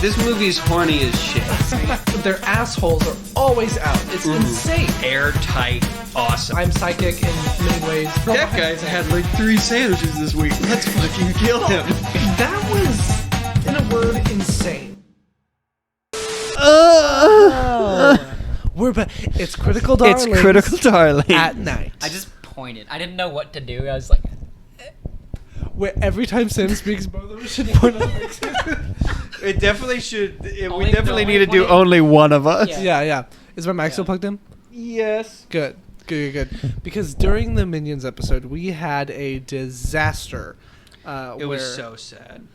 This movie's horny as shit. Their assholes are always out. It's insane. Airtight, awesome. I'm psychic in many ways. That guy's had like 3 sandwiches this week. Let's fucking kill him. That was, in a word, insane. We're back. It's Critical Darlings. It's Critical Darlings. At night. I just pointed. I didn't know what to do. I was like... Where every time Sam speaks, both of us should point out. It definitely should. We Only definitely the need to only do one- only one of us. Yeah. Is my mic still plugged in? Yes. Good. Because during the Minions episode, we had a disaster. It was so sad.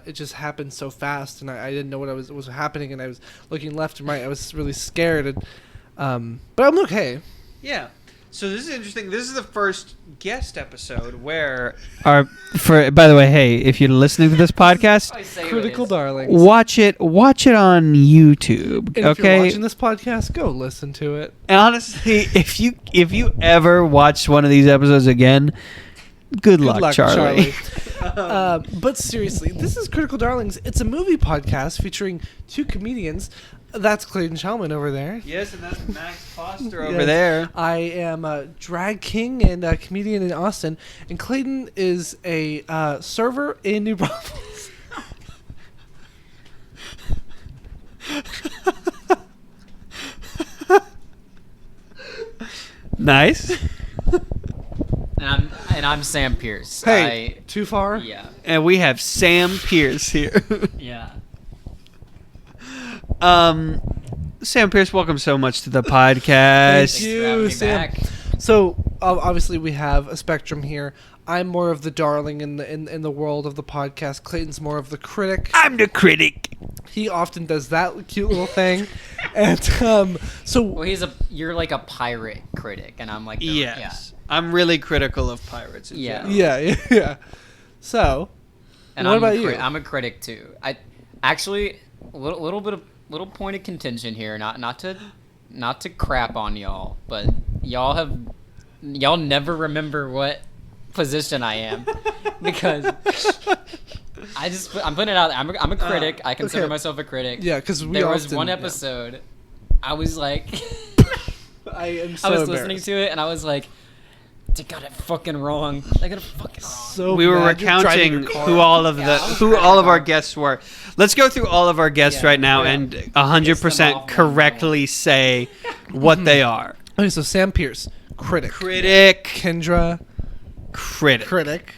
It just happened so fast, and I didn't know what was happening, and I was looking left and right. I was really scared, and but I'm okay. Yeah. So this is interesting. This is the first guest episode where By the way, hey, if you're listening to this podcast, Critical Darlings. watch it on YouTube. And if okay. you're watching this podcast, go listen to it. Honestly, if you ever watch one of these episodes again, good luck, Charlie. But seriously, this is Critical Darlings. It's a movie podcast featuring 2 comedians. That's Clayton Chalman over there. yes, and that's Max Foster Yes. over there. I am a drag king and a comedian in Austin, and Clayton is a server in New Braunfels. Nice. And I'm Sam Pierce. Hey, too far? Yeah. And we have Sam Pierce here. Yeah. Sam Pierce, welcome so much to the podcast. Thank you, for having me Sam. back. So obviously we have a spectrum here. I'm more of the darling in the world of the podcast. Clayton's more of the critic. I'm the critic. He often does that cute little thing, and so Well, you're like a pirate critic, and I'm like the, Yes. I'm really critical of pirates in Yeah. general. yeah. So, And what I'm about you? I'm a critic too. I actually a little point of contention here. Not to crap on y'all, but y'all never remember what position I am because I'm putting it out there. I'm a critic. I consider okay. myself a critic. Yeah, because there was one episode. I was like, I am so I was embarrassed. listening to it and I was like, they got it fucking wrong. They got it fucking wrong. So We were mad. You're driving recounting your car. who all of Yeah, our guests were. Let's go through all of our guests Yeah, right now yeah. and List them off 100% one by correctly say what they are. Okay, so Sam Pierce, critic. Critic. Kendra, Critic. critic.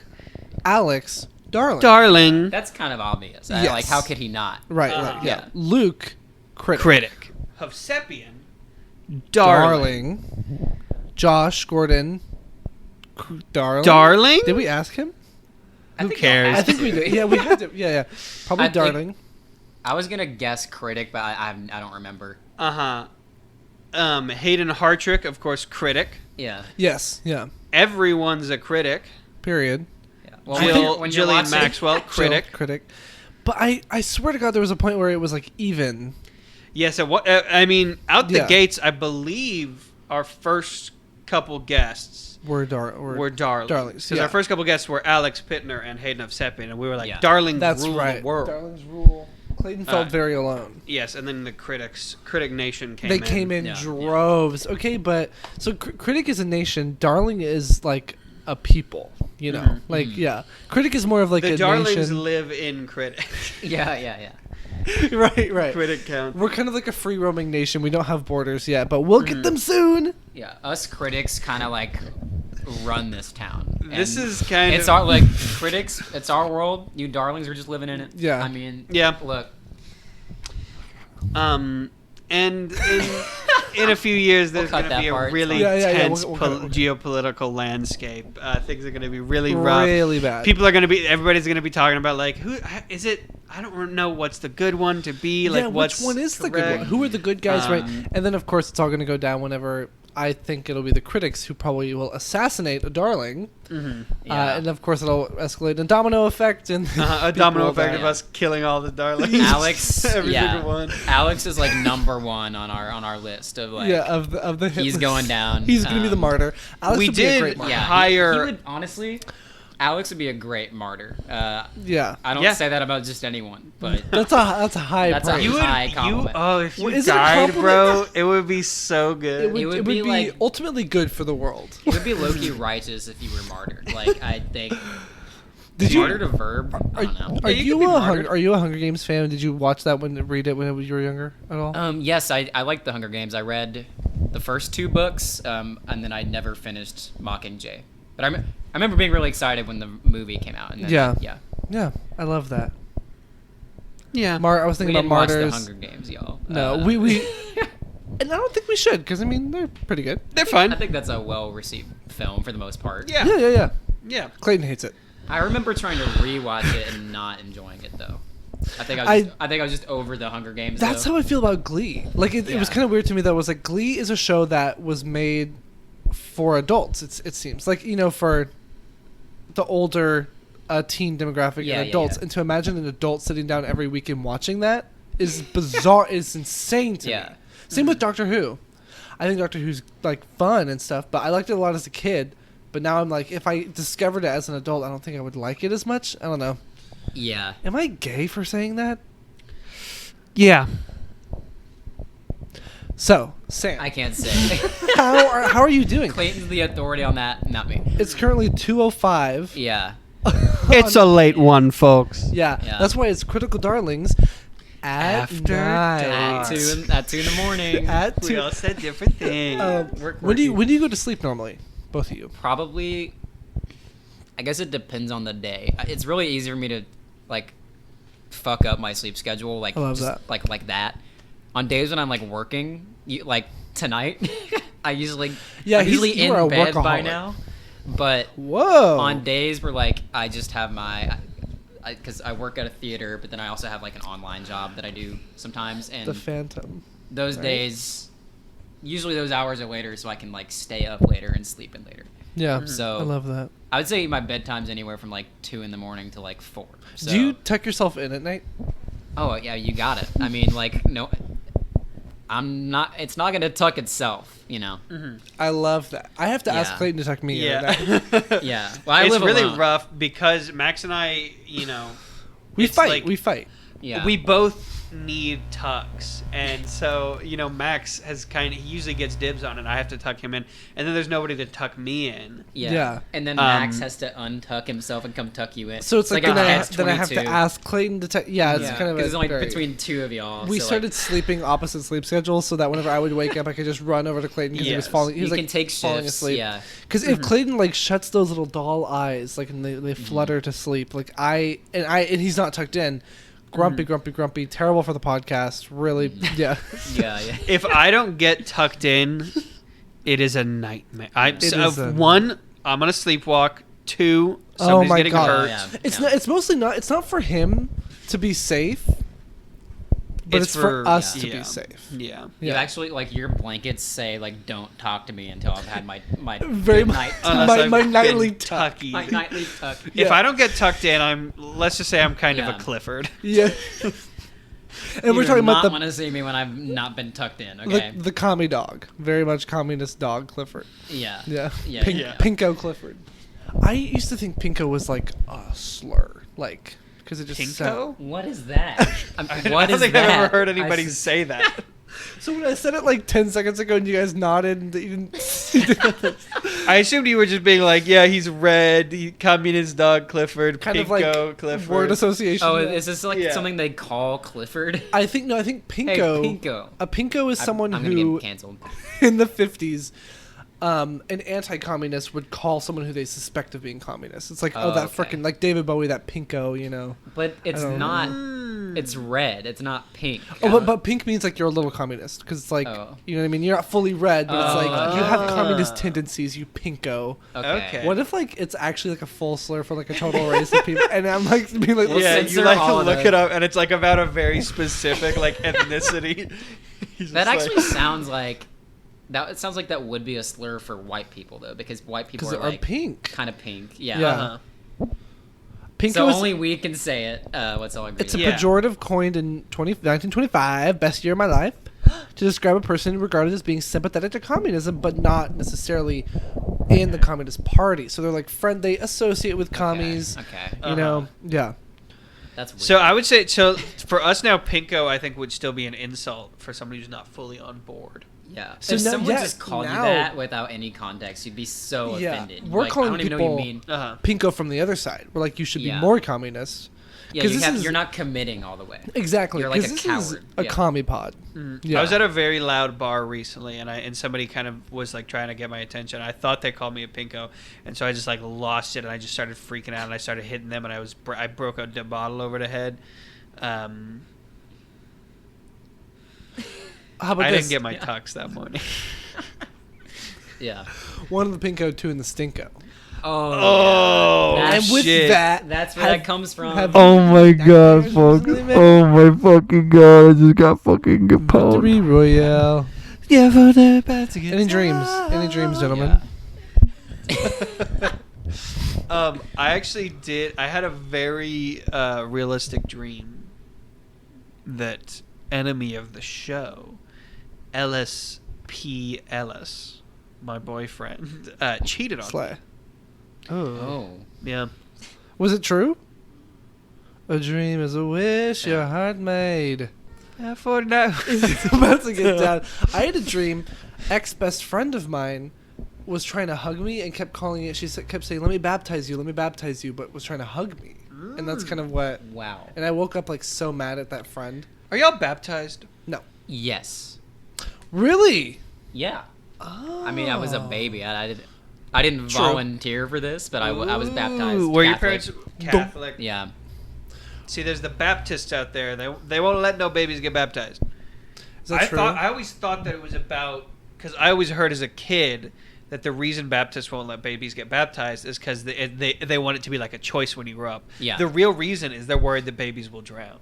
Alex, darling. Darling. That's kind of obvious. Yes. Like, how could he not? Right. Yeah. Yeah. Luke, critic. Critic. Hovsepian. Darling. Darling. Josh Gordon, darling. Darling? Did we ask him? Who cares? I think we did. Yeah, we had to. Yeah. Probably I think- darling. I was gonna guess critic, but I don't remember. Uh-huh. Hayden Hartrick, of course, critic. Yeah. Yes. Yeah. Everyone's a critic. Period. Yeah. Well, Jill, you're Jillian watching- Maxwell, critic. Jill, critic. But I swear to God, there was a point where it was like even. Yes, I mean, out the Yeah. gates, I believe our first couple guests Were were darlings. darlings, Because yeah. our first couple guests were Alex Pittner and Hayden Hovsepian, and we were like, Yeah. darlings That's rule right. the world. Darlings rule. Clayton felt very alone. Yes, and then the Critic Nation came They in. came in Yeah. droves. Okay, but so critic is a nation. Darling is like a people. You know, like yeah. Critic is more of like The a darlings nation. live in Critic. Yeah. right. Critic count. We're kind of like a free roaming nation. We don't have borders yet, but we'll get them soon. Yeah. Us critics kind of like run this town. This And is kind it's of... our like critics. It's our world. You darlings are just living in it. Yeah. I mean. Yeah. Look. And in a few years, there's We'll going cut to be that a part. really Yeah, tense we'll cut it. geopolitical landscape. Things are going to be really rough. Really bad. Everybody's going to be talking about, like, who is it? I don't know what's the good one to be. Like, yeah, what's which one is the good correct. one? Who are the good guys, right? Um, And then, of course, it's all going to go down whenever I think it'll be the critics who probably will assassinate a darling. Yeah. And, of course, it'll escalate a domino effect. And A domino people effect die. of us killing all the darlings. Alex. Every yeah. single one. Alex is like number one on our list of like. Yeah, of the hit He's list. going down. He's going to be the martyr. Alex We would be a did- great martyr. Yeah. Hire- He would honestly. Alex would be a great martyr. Yeah. I don't Yeah. say that about just anyone, but That's a high That's a praise. high compliment. If you Is it a died, bro, compliment? it would be so good. It would, It would be be like- ultimately good for the world. it would be low-key righteous if you were martyred. Like, I think... Did you? Martyred a verb? I don't know. Are Yeah, you you could be a martyred. Are you a Hunger Games fan? Did you watch that read it when you were younger at all? Yes, I liked the Hunger Games. I read the first 2 books, and then I never finished Mockingjay. But I remember being really excited when the movie came out. And then, Yeah. Yeah. Yeah, I love that. Yeah. I was We thinking didn't about watch the Martyrs. Hunger Games, y'all. No, we and I don't think we should because I mean they're pretty good. They're fun. I think that's a well-received film for the most part. Yeah. Yeah. Yeah. Clayton hates it. I remember trying to rewatch it and not enjoying it though. I think I was just over the Hunger Games. That's though. how I feel about Glee. Like it was Yeah. kind of weird to me that it was like Glee is a show that was made for adults. It seems like for the older teen demographic Yeah, and adults, yeah. and to imagine an adult sitting down every week and watching that is bizarre. Is insane to Yeah. me. Same with Doctor Who. I think Doctor Who's like fun and stuff, but I liked it a lot as a kid. But now I'm like, if I discovered it as an adult, I don't think I would like it as much. I don't know. Yeah. Am I gay for saying that? Yeah. So, Sam, I can't say. how are you doing? Clayton's the authority on that, not me. It's currently 2:05. Yeah. It's a late one, folks. Yeah, Yeah. that's why it's Critical Darlings at After night. At dark. 2 in the morning. At We 2. all said different things. When do you go to sleep normally? Both of you. Probably. I guess it depends on the day. It's really easy for me to like fuck up my sleep schedule, like I love just, that. like that. On days when I'm like working, like tonight, I'm usually you are a in bed by workaholic. now. But Whoa. on days where like I just have because I work at a theater, but then I also have like an online job that I do sometimes, and the Phantom. those right? days, usually those hours are later, so I can like stay up later and sleep in later. Yeah. So I love that. I would say my bedtime's anywhere from like 2 in the morning to like 4. So, Do you tuck yourself in at night? Oh yeah, you got it. I mean, like no, I'm not. It's not gonna tuck itself, you know. I love that. I have to ask Yeah. Clayton to tuck me in at night. Yeah. Yeah. Well, I It's live really alone. rough because Max and I, We It's fight. like- We fight. Yeah. we both need tucks, and so Max he usually gets dibs on it. I have to tuck him in, and then there's nobody to tuck me in. Yeah. Yeah. And then Max has to untuck himself and come tuck you in. So it's like, a then I have catch-22. to ask Clayton to tuck. Yeah, it's kind of because it's only very- between 2 of y'all. We so, started like, sleeping opposite sleep schedules, so that whenever I would wake up, I could just run over to Clayton because he was Yes. falling. He you was like can take falling shifts. asleep. Yeah. Because if Clayton like shuts those little doll eyes, like and they flutter to sleep, like and he's not tucked in, grumpy, terrible for the podcast. Really, yeah. Yeah. Yeah. If I don't get tucked in, it is a nightmare. is a- One, I'm gonna sleepwalk. 2, Oh somebody's my getting God. hurt. Yeah. It's not. It's mostly not. It's not for him to be safe, but it's for us to yeah. be safe. Yeah. You Yeah. actually like your blankets say like don't talk to me until I've had my Very good much. night Unless My- I've my been nightly tuck. tuckied. my nightly tuck. If Yeah. I don't get tucked in, let's just say I'm kind of Yeah. a Clifford. Yeah. And we're You talking do about not want to see me when I've not been tucked in. Okay. the commie dog, very much communist dog, Clifford. Yeah. Yeah. Yeah. Yeah. Pinko Clifford. I used to think Pinko was like a slur, like because it just Pinko? What is that? What I don't is think that? I've ever heard anybody I s- say that. So when I said it like 10 seconds ago and you guys nodded and you didn't I assumed you were just being like, yeah, he's red, communist dog Clifford, kind Pinko of like Clifford. word association. Oh, is this like Yeah. something they call Clifford? I think Pinko. Hey, Pinko. A Pinko is someone I'm gonna who get canceled. in the 50s an anti-communist would call someone who they suspect of being communist. It's like, Oh, that okay. frickin' like David Bowie, that Pinko, you know. But it's don't not. Hmm. It's red. It's not pink. Oh, but pink means like you're a little communist because it's like Oh. you know what I mean. You're not fully red, but it's like you have Oh. communist tendencies. You Pinko. Okay. What if like it's actually like a full slur for like a total race of people? And I'm like being like, We'll Yeah, censor you like all to of look that. it up, and it's like about a very specific like ethnicity. He's That just actually like- sounds like that. It sounds like that would be a slur for white people though, because white people because are they're like pink. kind of pink. Yeah. Yeah. Uh-huh. Pinko So is only we can say it. Let's all agree. it's a Yeah. pejorative coined in 1925, best year of my life, to describe a person regarded as being sympathetic to communism, but not necessarily in the Communist Party. So they're like they associate with commies. Okay. You know, yeah. That's weird. So I would say, for us now, Pinko, I think, would still be an insult for somebody who's not fully on board. Yeah. So if now- someone yeah, just called now- you that without any context, you'd be so Yeah. offended. We're Like, calling I don't even know what you people- mean. Uh-huh. Pinko from the other side. We're like, you should be Yeah. more communist. Yeah, 'Cause you're not committing all the way. Exactly. You're like 'cause a this coward. is a Yeah. commie pod. Yeah. I was at a very loud bar recently, and somebody kind of was like trying to get my attention. I thought they called me a Pinko, and so I just like lost it, and I just started freaking out, and I started hitting them, and I broke a bottle over the head. How about I this? didn't get my tux that morning. Yeah. One in the Pinko, two in the Stinko. Oh, yeah. And with shit. That's where have- that comes from. have- Oh my god, Nightmares fuck. recently, man? Oh my fucking god, I just got fucking capone. Victory Royale. Yeah, for the best to get Any dreams? Any dreams, gentlemen? I actually did. I had a very realistic dream that enemy of the show, Ellis P. Ellis, my boyfriend, cheated on me. Slay. Oh. Yeah. Was it true? A dream is a wish your Yeah. heart made. Yeah, for now. It's about to get down. I had a dream. Ex-best friend of mine was trying to hug me and kept calling it. Kept saying, "Let me baptize you. Let me baptize you," but was trying to hug me. And that's kind of what. Wow. And I woke up like so mad at that friend. Are y'all baptized? No. Yes. Really? Yeah. Oh. I mean, I was a baby. I didn't True. volunteer for this, but I was baptized. Ooh, were your Catholic. parents Catholic? Yeah. See, there's the Baptists out there. They won't let no babies get baptized. Is that true? I always thought that it was about, because I always heard as a kid that the reason Baptists won't let babies get baptized is because they want it to be like a choice when you grow up. Yeah. The real reason is they're worried that babies will drown.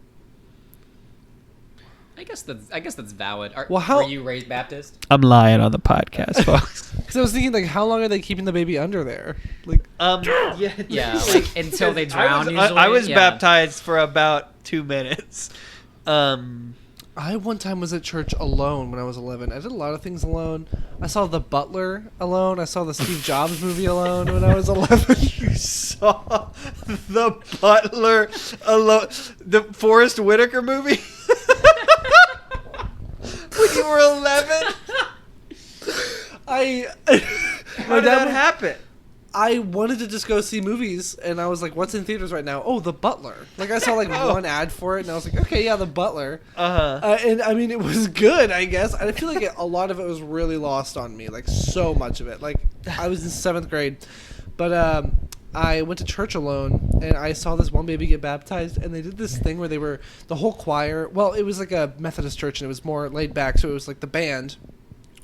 I guess that's valid. Well, were you raised Baptist? I'm lying on the podcast, folks. Because I was thinking, like, how long are they keeping the baby under there? Like, Yeah. Yeah, like until they drown. I was usually. Yeah. baptized for about 2 minutes. I one time was at church alone when I was 11. I did a lot of things alone. I saw The Butler alone. I saw the Steve Jobs movie alone when I was 11. You saw The Butler alone, the Forrest Whitaker movie when you were 11. How did that happen? I wanted to just go see movies, and I was like, "What's in theaters right now?" Oh, The Butler. Like I saw like one ad for it, and I was like, "Okay, yeah, The Butler." And I mean, it was good, I guess. I feel like a lot of it was really lost on me, like so much of it. Like I was in 7th grade, but I went to church alone, and I saw this one baby get baptized, and they did this thing where they were the whole choir. Well, it was like a Methodist church, and it was more laid back, so it was like the band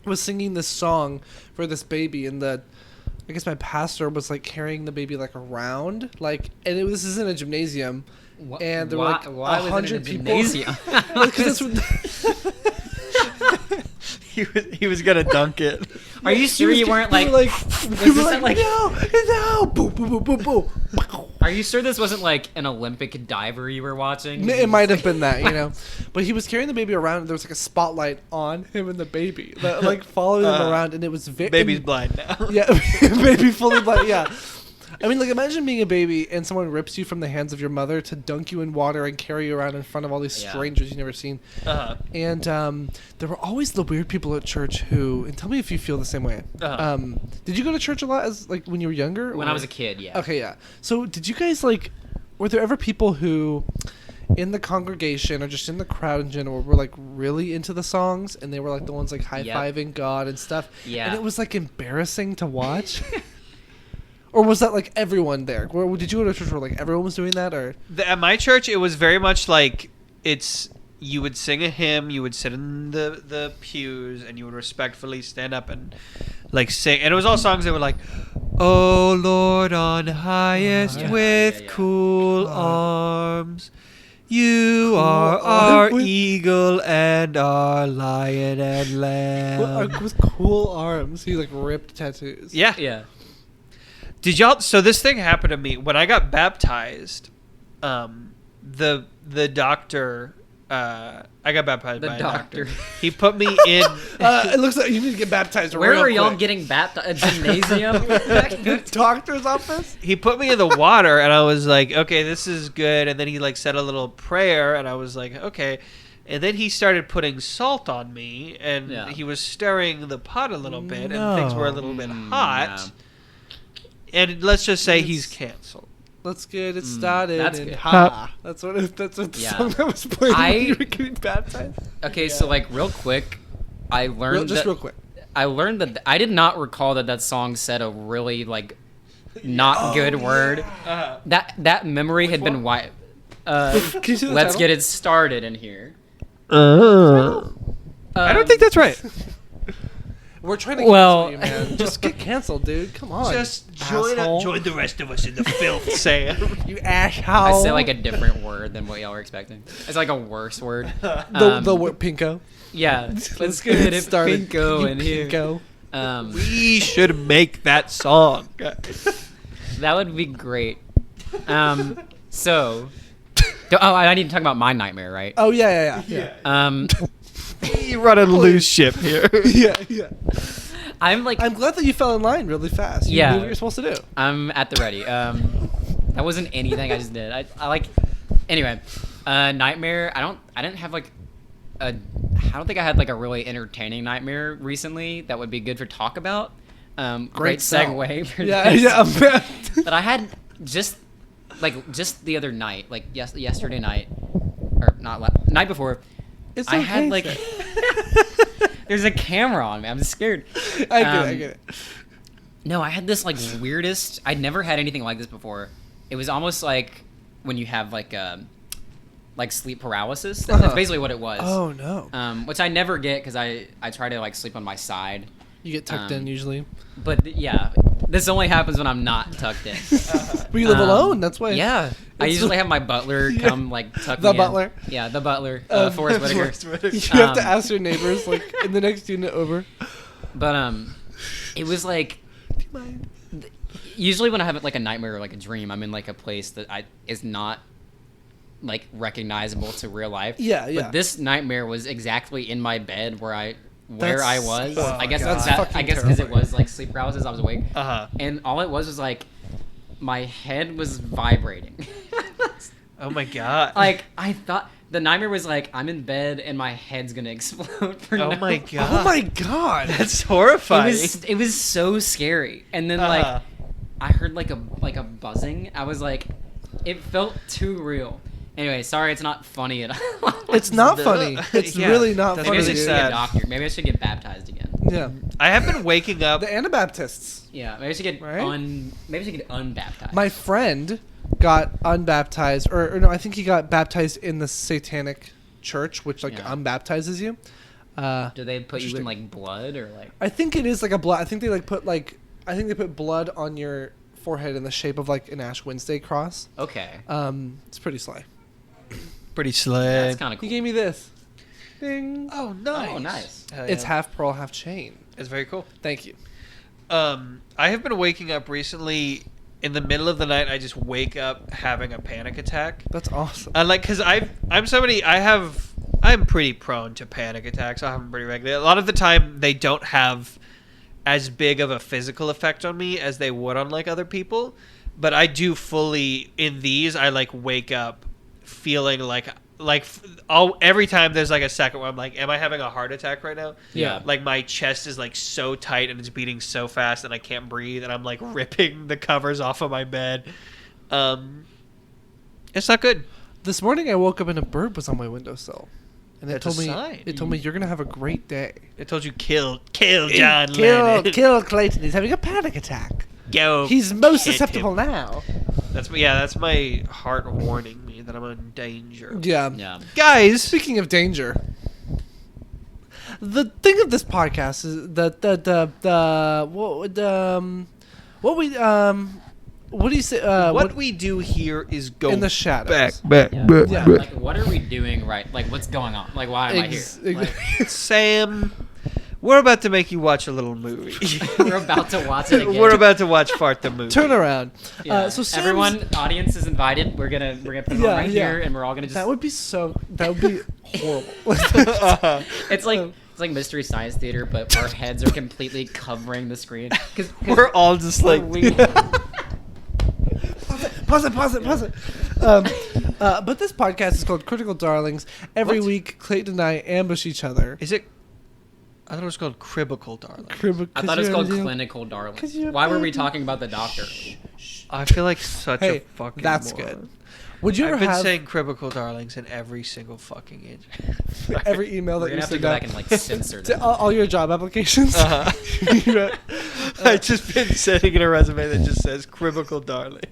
was singing this song for this baby, and I guess my pastor was like carrying the baby like around, like, and this is in a gymnasium, and there were like why was it in a 100 people. gymnasium? Because that's what He was gonna dunk it. Are you sure you weren't like? we this were at, like, no, boom, boom, boom, boom, boom. Are you sure this wasn't like an Olympic diver you were watching? It might have been that, you know, but he was carrying the baby around, and there was like a spotlight on him and the baby, that, like following him around, and it was Baby's blind now. Yeah, baby fully blind. Yeah, I mean, like imagine being a baby and someone rips you from the hands of your mother to dunk you in water and carry you around in front of all these Yeah. strangers you've never seen. Uh-huh. And there were always the weird people at church who, and tell me if you feel the same way. Uh-huh. Did you go to church a lot as like when you were younger? When or- I was a kid, yeah. Okay, yeah. So did you guys like? Were there ever people who, in the congregation or just in the crowd in general, were like really into the songs, and they were like the ones like high fiving God and stuff? Yeah. And it was like embarrassing to watch. Or was that like everyone there? Or did you go to a church where like everyone was doing that? Or At my church, it was very much like you would sing a hymn, you would sit in the pews, and you would respectfully stand up and like sing. And it was all songs that were like, "Oh Lord on highest Yeah. with Yeah. cool God. arms, you are Cool our arms. eagle and our lion and lamb." with cool arms, he like ripped tattoos. Yeah. Yeah. Did y'all? So this thing happened to me when I got baptized. The doctor I got baptized The by doctor. a doctor. He put me in. It looks like you need to get baptized. Where real are y'all quick. getting baptized? A gymnasium? Doctor's office. He put me in the water, and I was like, okay, this is good. And then he like said a little prayer, and I was like, okay. And then he started putting salt on me, and he was stirring the pot a little bit, and things were a little bit hot. Yeah. And let's just say he's canceled. Let's get it started. That's and good. That's what the song that was playing when you were getting baptized. Okay, so like real quick, I learned real quick. I learned that I did not recall that song said a really like not good word. That memory had been wiped. Let's get it started in here. I don't think that's right. We're trying to cancel you, man. Just get canceled, dude. Come on. Just join the rest of us in the filth, Sam. You asshole. I say like a different word than what y'all were expecting. It's like a worse word. The word pinko. Yeah. Let's get it started. Pinko in here. Pinko. We should make that song. That would be great. So. I need to talk about my nightmare, right? Oh yeah. You run a loose ship here. yeah. I'm glad that you fell in line really fast. You knew what you're supposed to do. I'm at the ready. That wasn't anything I just did. I like. Anyway, nightmare. I didn't have like I don't think I had like a really entertaining nightmare recently that would be good for talk about. Great segue. For this. But I had just the other night, like yesterday night, or night before. It's I okay, had like there's a camera on me. I'm scared. I get it. No, I had this like weirdest. I'd never had anything like this before. It was almost like when you have like sleep paralysis. That's basically what it was. Oh no. Which I never get because I try to like sleep on my side. You get tucked in usually. But this only happens when I'm not tucked in. But you live alone. That's why. Yeah. I usually have my butler come like tuck me The in. butler. Yeah, the butler. Forrest Whitaker. You have to ask your neighbors like in the next unit over. But it was like usually when I have like a nightmare or like a dream, I'm in like a place that is not like recognizable to real life. Yeah. But this nightmare was exactly in my bed where I was. Oh I guess God. I guess because it was like sleep paralysis, I was awake. And all it was like my head was vibrating. oh my God. Like I thought the nightmare was like I'm in bed and my head's gonna explode. Oh my God. Oh my God. That's horrifying. It was so scary. And then like I heard like a buzzing. I was like, it felt too real. Anyway, sorry, it's not funny at all. It's not funny. It's really not funny. Maybe I should really see a sad. doctor. Maybe I should get baptized again. Yeah. I have been waking up. The Anabaptists. Yeah, maybe I should get unbaptized. My friend got unbaptized, or no, I think he got baptized in the Satanic Church, which like unbaptizes you. Do they put you in like blood or like? I think it is like a blood. I think they put blood on your forehead in the shape of like an Ash Wednesday cross. Okay. It's pretty sly. Pretty slick. That's kind of cool. He gave me this. Ding. Oh, nice. Oh, nice. It's half pearl, half chain. It's very cool. Thank you. I have been waking up recently. In the middle of the night, I just wake up having a panic attack. That's awesome. And like, cause I'm pretty prone to panic attacks. I have them pretty regularly. A lot of the time, they don't have as big of a physical effect on me as they would on like other people. But I do fully in these. I like wake up feeling like every time there's like a second where I'm like, am I having a heart attack right now? Yeah. Like my chest is like so tight and it's beating so fast and I can't breathe and I'm like ripping the covers off of my bed. It's not good. This morning I woke up and a bird was on my windowsill. And it That's told a me sign. it told me you're gonna have a great day. It told you kill John Lennon. Kill Clayton. He's having a panic attack. Go. He's most hit susceptible him. now. That's my heart warning me that I'm in danger. Yeah. Guys, Speaking of danger, the thing of this podcast is what do you say? what we do here is go in the shadows. back. Yeah. Like, what are we doing right? Like, what's going on? Like, why am I here? Like, Sam, We're about to make you watch a little movie. We're about to watch it again. We're about to watch Fart the movie. Turn around. Yeah. So Sam's, everyone, audience is invited. We're gonna put it on right here, and we're all gonna just. That would be horrible. It's like Mystery Science Theater, but our heads are completely covering the screen. Cause We're all just like. Pause it. But this podcast is called Critical Darlings. Every week, Clayton and I ambush each other. Is it? I thought it was called Cribical Darling. I thought it was called Clinical Darlings. Why were we talking about the doctor? I feel like such a fucking that's moron. good. Would you ever I've been have saying Cribical Darlings in every single fucking inch. every email We're that gonna you have to send go out back and like censor to them. all your job applications? I just been sending in a resume that just says Cribical Darling.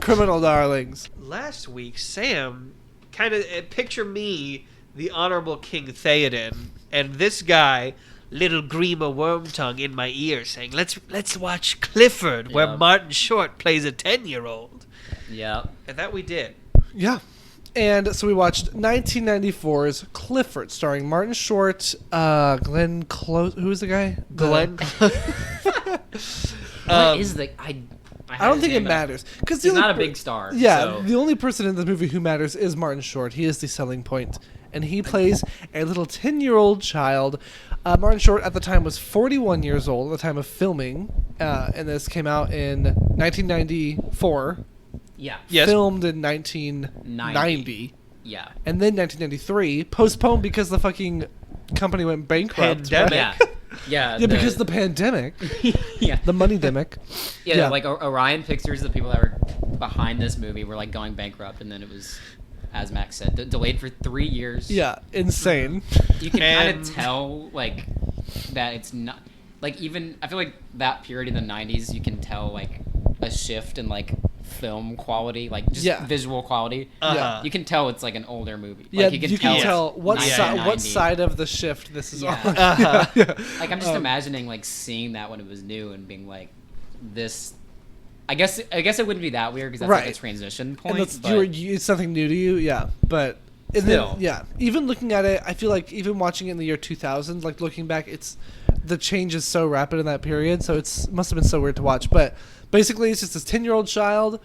Criminal Darlings. Last week, Sam kind of picture me, the Honorable King Theoden, and this guy, little Grima Wormtongue, in my ear saying, "Let's watch Clifford, where Martin Short plays a 10-year-old." Yeah. And that we did. Yeah. And so we watched 1994's Clifford, starring Martin Short, Glenn Close. Who was the guy? Glenn. What is the I don't think it matters because he's not a big star. Yeah, so. the only person in the movie who matters is Martin Short. He is the selling point, and he plays a little 10-year-old child. Martin Short at the time was 41 years old at the time of filming, and this came out in 1994. Yeah. Yes. Filmed in 1990. Yeah. And then 1993, postponed because the fucking company went bankrupt. Pandemic. right? Yeah. Yeah, because the pandemic. Yeah. The money-demic. Yeah, like Orion Pictures, the people that were behind this movie, were like going bankrupt, and then it was, as Max said, delayed for 3 years. Yeah, insane. You can kind of tell like that it's not like even I feel like that period in the 90s, you can tell like a shift in like film quality, like just visual quality. Yeah. You can tell it's like an older movie. Yeah, Like, you can tell what 1990. side of the shift this is on. Like I'm just imagining like seeing that when it was new and being like, this. I guess it wouldn't be that weird because that's like a transition point. And but it's something new to you, yeah. But still, even looking at it, I feel like even watching it in the year 2000, like looking back, the change is so rapid in that period, so must have been so weird to watch. But basically, it's just this 10-year-old child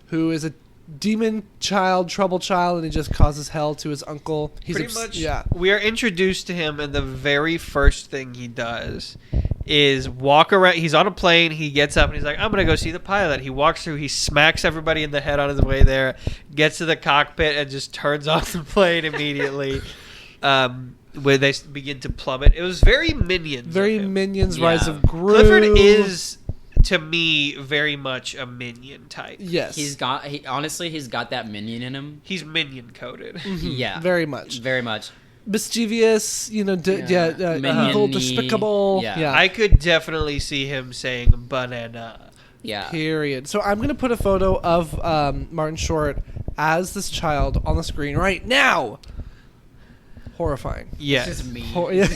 who is a demon child, trouble child, and he just causes hell to his uncle. He's Pretty much, yeah. We are introduced to him, and the very first thing he does is walk around. He's on a plane. He gets up, and he's like, I'm going to go see the pilot. He walks through. He smacks everybody in the head on his way there, gets to the cockpit, and just turns off the plane immediately. Where they begin to plummet. It was very Minions. Very Minions, Rise of Gru. Clifford is, to me, very much a Minion type. Yes. he's got that Minion in him. He's Minion coded. Yeah. Very much. Very much. Mischievous, evil, Minion-y. despicable. Yeah. Yeah. I could definitely see him saying banana. Yeah. Period. So I'm going to put a photo of Martin Short as this child on the screen right now. Horrifying. Yes. It's just me. So your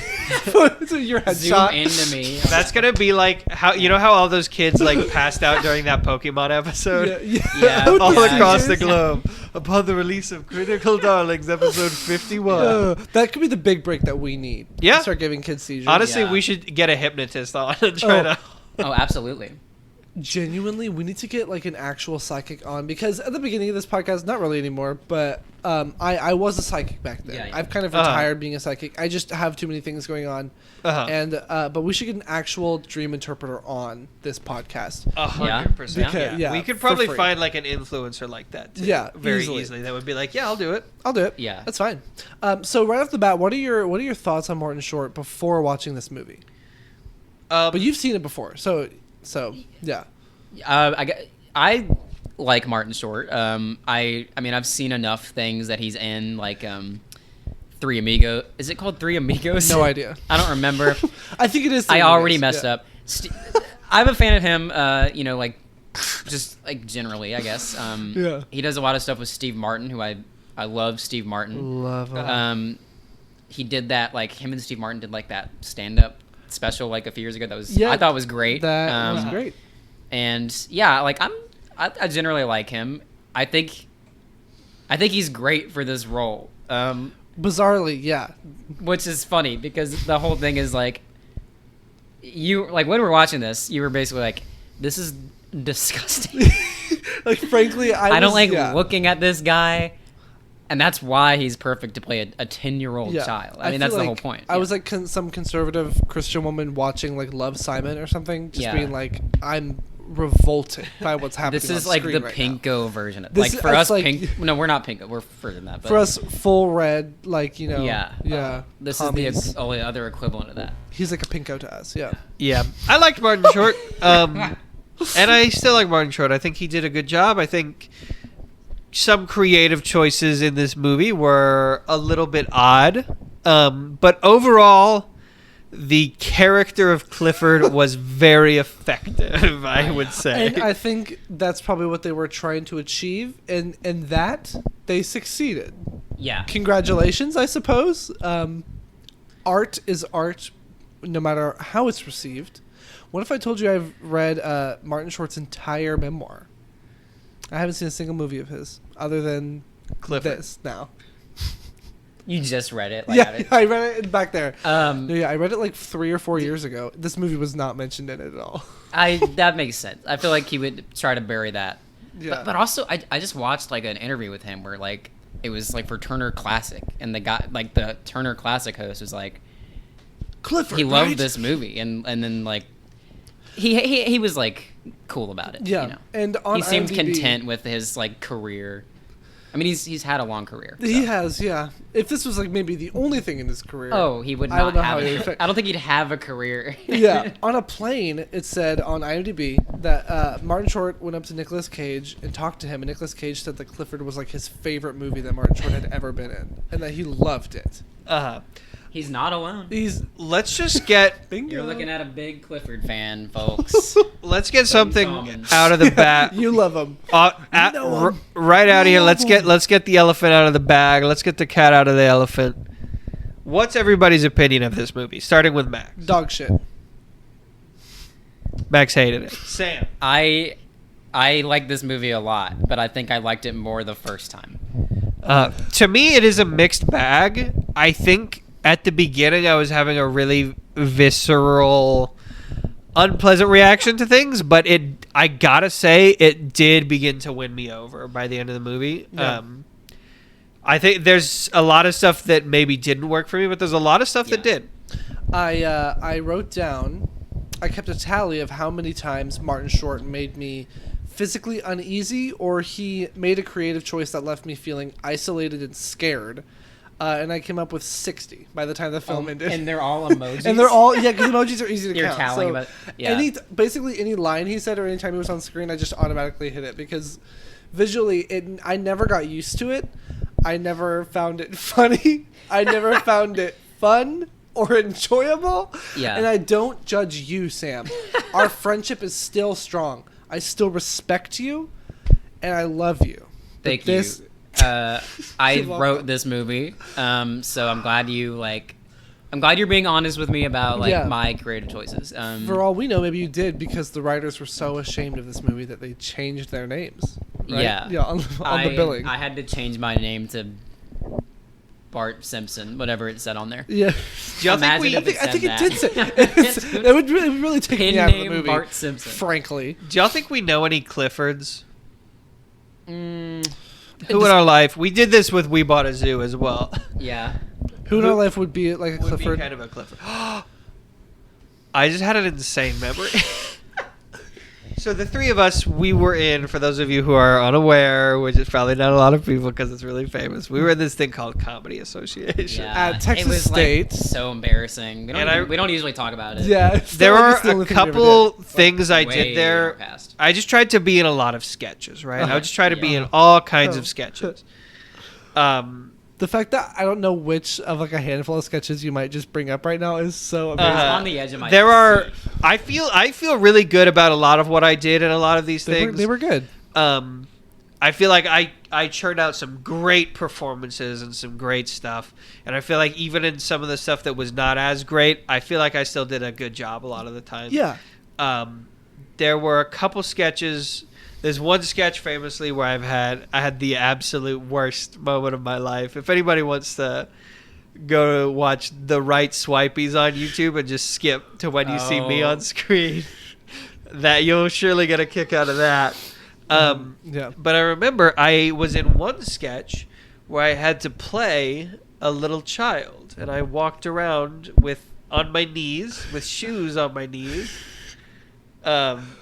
Zoom headshot. into me. That's gonna be like how how all those kids like passed out during that Pokemon episode. Yeah. All Yeah. across the globe upon the release of Critical Darlings episode 51. That could be the big break that we need. Yeah. Start giving kids seizures. Honestly, Yeah. we should get a hypnotist on and try to. Oh, absolutely. Genuinely, we need to get like an actual psychic on because at the beginning of this podcast, not really anymore, but I was a psychic back then. Yeah. I've kind of retired being a psychic. I just have too many things going on, and but we should get an actual dream interpreter on this podcast. 100%. Because- yeah, we could for probably free. find like an influencer like that. Too, Yeah, very easily. easily. That would be like, yeah, I'll do it. I'll do it. Yeah. That's fine. So right off the bat, what are your thoughts on Martin Short before watching this movie? But you've seen it before, so yeah. I like Martin Short. I mean, I've seen enough things that he's in, like Three Amigos. Is it called Three Amigos? No idea. I don't remember. I think it is. I already messed up. I'm a fan of him. Like just like generally, I guess. Yeah. He does a lot of stuff with Steve Martin, who I love Steve Martin. Love him. He did that, like him and Steve Martin did like that stand-up special like a few years ago. That was I thought was great. That was great. And yeah, like I generally like him. I think he's great for this role. Bizarrely, yeah. Which is funny because the whole thing is like, you like when we're watching this, you were basically like, this is disgusting. Like, frankly, I don't like looking at this guy, and that's why he's perfect to play a 10-year-old child. I mean, that's the whole point. I was like some conservative Christian woman watching like Love, Simon or something, just being like, I'm revolted by what's happening. This is on like the right pinko now. version of This like for is us. like, No, we're not pinko. We're further than that. But for us, full red, like, you know. Yeah. This commies. is the only other equivalent of that. He's like a pinko to us. Yeah. Yeah, I liked Martin Short, and I still like Martin Short. I think he did a good job. I think some creative choices in this movie were a little bit odd, but overall, the character of Clifford was very effective, I would say. And I think that's probably what they were trying to achieve, and that they succeeded. Yeah. Congratulations, I suppose. Art is art, no matter how it's received. What if I told you I've read Martin Short's entire memoir? I haven't seen a single movie of his other than Clifford. this now. You just read it. Like, Yeah, I read it back there. Um, No, yeah, I read it like 3 or 4 years ago. This movie was not mentioned in it at all. that makes sense. I feel like he would try to bury that. Yeah. But also, I just watched like an interview with him where like it was like for Turner Classic, and the guy like the Turner Classic host was like, Clifford, he loved right? this movie, and then like he was like cool about it. Yeah, you know? and on he seemed IMDb content with his like career. I mean, he's had a long career. He so. has, yeah. If this was like maybe the only thing in his career. Oh, he would I don't not know have. how he would I don't think he'd have a career. Yeah, on a plane, it said on IMDb that Martin Short went up to Nicolas Cage and talked to him, and Nicolas Cage said that Clifford was like his favorite movie that Martin Short had ever been in, and that he loved it. He's not alone. Let's just get Bingo. You're looking at a big Clifford fan, folks. let's get something common. out of the bag. You love him. Right out of here. Let's get the elephant out of the bag. Let's get the cat out of the elephant. What's everybody's opinion of this movie? Starting with Max. Dog shit. Max hated it. Sam. I like this movie a lot, but I think I liked it more the first time. To me, it is a mixed bag. I think at the beginning, I was having a really visceral, unpleasant reaction to things, but I gotta say, it did begin to win me over by the end of the movie. Yeah. I think there's a lot of stuff that maybe didn't work for me, but there's a lot of stuff that did. I wrote down, I kept a tally of how many times Martin Short made me physically uneasy, or he made a creative choice that left me feeling isolated and scared. And I came up with 60 by the time the film ended. And they're all emojis. And they're all, yeah, because emojis are easy to You're count. tallying, So but yeah. basically any line he said or any time he was on screen, I just automatically hit it, because visually, I never got used to it. I never found it funny. I never found it fun or enjoyable. Yeah. And I don't judge you, Sam. Our friendship is still strong. I still respect you, and I love you. Thank you. I wrote this movie, so I'm glad you're being honest with me about my creative choices. For all we know, maybe you did, because the writers were so ashamed of this movie that they changed their names. Right? Yeah, on the billing. I had to change my name to Bart Simpson, whatever it said on there. Yeah. Do y'all think I think it did say it would really take Pin me out of the name movie. Bart Simpson. Frankly. Do y'all think we know any Cliffords? Who in Does- our life? We did this with We Bought a Zoo as well. Yeah. Who in our life would be like a Would Clifford? be kind of a Clifford. I just had an insane memory. So the three of us, we were in, for those of you who are unaware, which is probably not a lot of people because it's really famous, we were in this thing called Comedy Association. Yeah. At Texas it was, State. so embarrassing. We don't usually talk about it. Yeah. it's There not like are it's the only a thing we ever couple did. things I Way did in there. our past. I just tried to be in a lot of sketches, right? I would just try to be Yeah. in all kinds Oh. of sketches. The fact that I don't know which of like a handful of sketches you might just bring up right now is so amazing. It's on the edge of my There are. seat. I feel really good about a lot of what I did and a lot of these things. They were good. I feel like I churned out some great performances and some great stuff, and I feel like even in some of the stuff that was not as great, I feel like I still did a good job a lot of the time. Yeah. There were a couple sketches There's one sketch famously where I had the absolute worst moment of my life. If anybody wants to go watch the right swipies on YouTube and just skip to when you see me on screen, that you'll surely get a kick out of that. Yeah. But I remember I was in one sketch where I had to play a little child, and I walked around on my knees with shoes on my knees.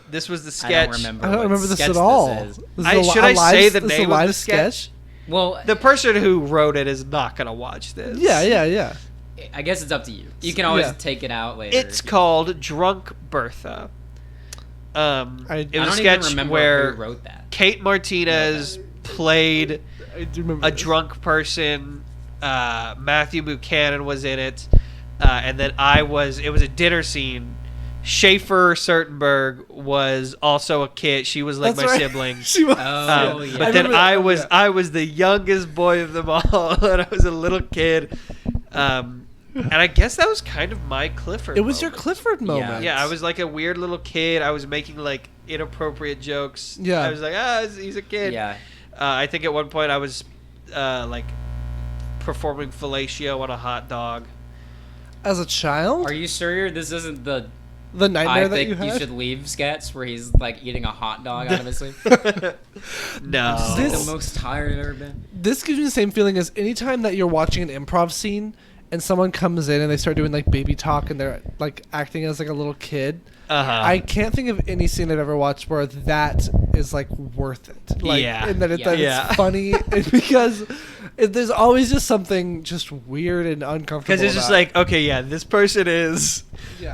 This was the sketch. I don't remember this at all. Should I say the name of the sketch? Well, the person who wrote it is not going to watch this. Yeah. I guess it's up to you. You can always take it out later. It's called Drunk Bertha. It was a sketch where who wrote that. Kate Martinez played a drunk person. Matthew Buchanan was in it. And then it was a dinner scene. Schaefer Sertenberg was also a kid. She was like my sibling. She was. Yeah. But then I was the youngest boy of them all, and I was a little kid. And I guess that was kind of my Clifford. It was your Clifford moment. Yeah, I was like a weird little kid. I was making like inappropriate jokes. Yeah. I was like, he's a kid. Yeah. I think at one point I was like performing fellatio on a hot dog. As a child? Are you sure this isn't the nightmare that think you had? you should leave sketch where he's like eating a hot dog out of his sleeve? No. The most tired I've ever been. This gives me the same feeling as anytime that you're watching an improv scene and someone comes in and they start doing like baby talk and they're like acting as like a little kid. I can't think of any scene I've ever watched where that is like worth it. Like, and that it's funny, and because there's always just something just weird and uncomfortable. Because it's just like, okay, this person is,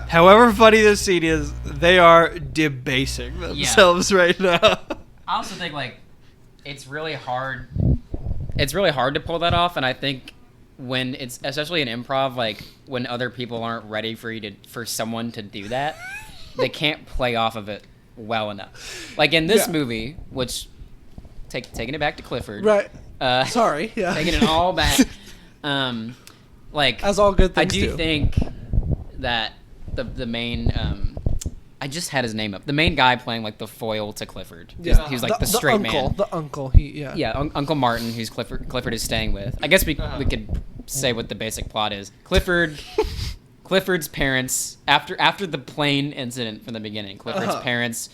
however funny this scene is, they are debasing themselves right now. I also think like it's really hard. It's really hard to pull that off, and I think when it's especially in improv, like when other people aren't ready for someone to do that. They can't play off of it well enough. Like in this movie, which taking it back to Clifford. Right. Sorry. Yeah. Taking it all back. Like as all good things I do think that the main I just had his name up. The main guy playing like the foil to Clifford. Yeah. He was like the straight uncle, man. The uncle. Uncle Martin, who's Clifford is staying with. I guess we could say what the basic plot is. Clifford's parents, after the plane incident from the beginning, Clifford's parents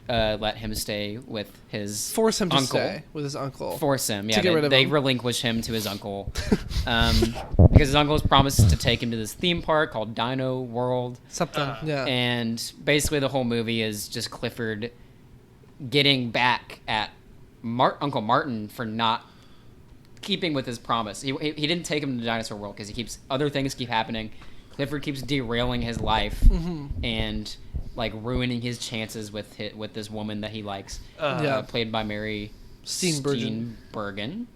let him stay with his Force him to uncle. stay with his uncle. Force him, yeah. To get rid of they him. relinquish him to his uncle. Because his uncle has promised to take him to this theme park called Dino World. Something, yeah. And basically the whole movie is just Clifford getting back at Uncle Martin for not keeping with his promise. He didn't take him to Dinosaur World because other things keep happening. Clifford keeps derailing his life and like ruining his chances with this woman that he likes, played by Mary Steenburgen.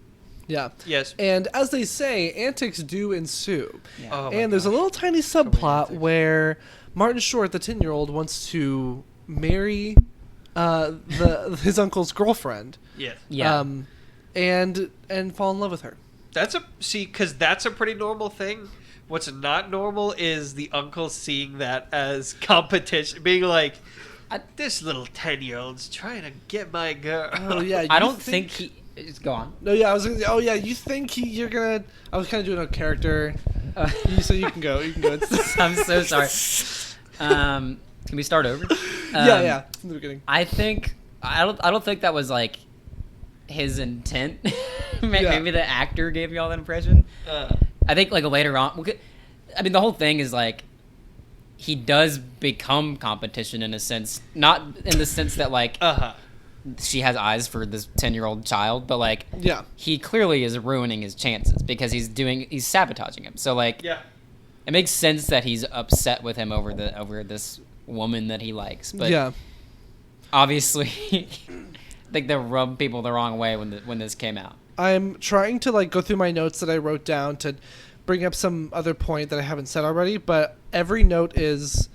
Yeah. Yes. And as they say, antics do ensue. Yeah. And there's a little tiny subplot where Martin Short, the 10-year-old, wants to marry his uncle's girlfriend. Yeah. Yeah. And fall in love with her. Because that's a pretty normal thing. What's not normal is the uncle seeing that as competition, being like, this little 10-year-old's trying to get my girl. Oh, yeah. I don't think he... Go on. No, yeah, I was gonna say, oh, yeah, you think you're gonna... I was kind of doing a character, so you can go. I'm so sorry. Can we start over? Yeah, from the beginning. I don't think that was, like, his intent. Maybe the actor gave you all that impression. I think like later on, I mean the whole thing is like he does become competition in a sense, not in the sense that like she has eyes for this 10-year-old child, but like he clearly is ruining his chances because he's sabotaging him. So like it makes sense that he's upset with him over this woman that he likes, but obviously I think they rubbed people the wrong way when this came out. I'm trying to like go through my notes that I wrote down to bring up some other point that I haven't said already, but every note is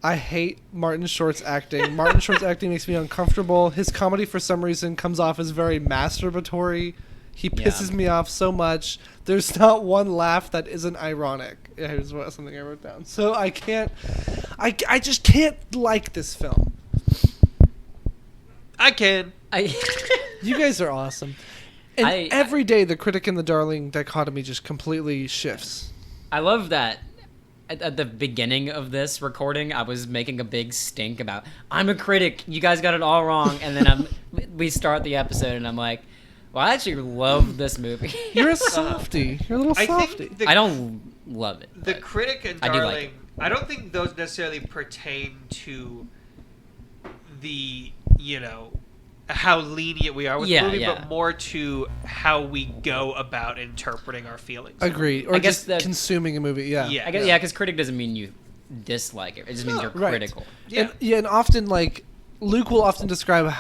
I hate Martin Short's acting. Martin Short's acting makes me uncomfortable. His comedy for some reason comes off as very masturbatory. He pisses me off so much. There's not one laugh that isn't ironic. Here's something I wrote down. So I just can't like this film. I can. You guys are awesome. And every day, the critic and the darling dichotomy just completely shifts. I love that. At the beginning of this recording, I was making a big stink about, I'm a critic, you guys got it all wrong, and then we start the episode, and I'm like, well, I actually love this movie. You're a softie. You're a little softie. I don't love it. The critic and I darling, do like it. I don't think those necessarily pertain to the, how lenient we are with the movie, but more to how we go about interpreting our feelings. Agreed. Or I guess just consuming a movie. Yeah. I guess, because critic doesn't mean you dislike it. It just means you're critical. Yeah. And often, like, Luke will often describe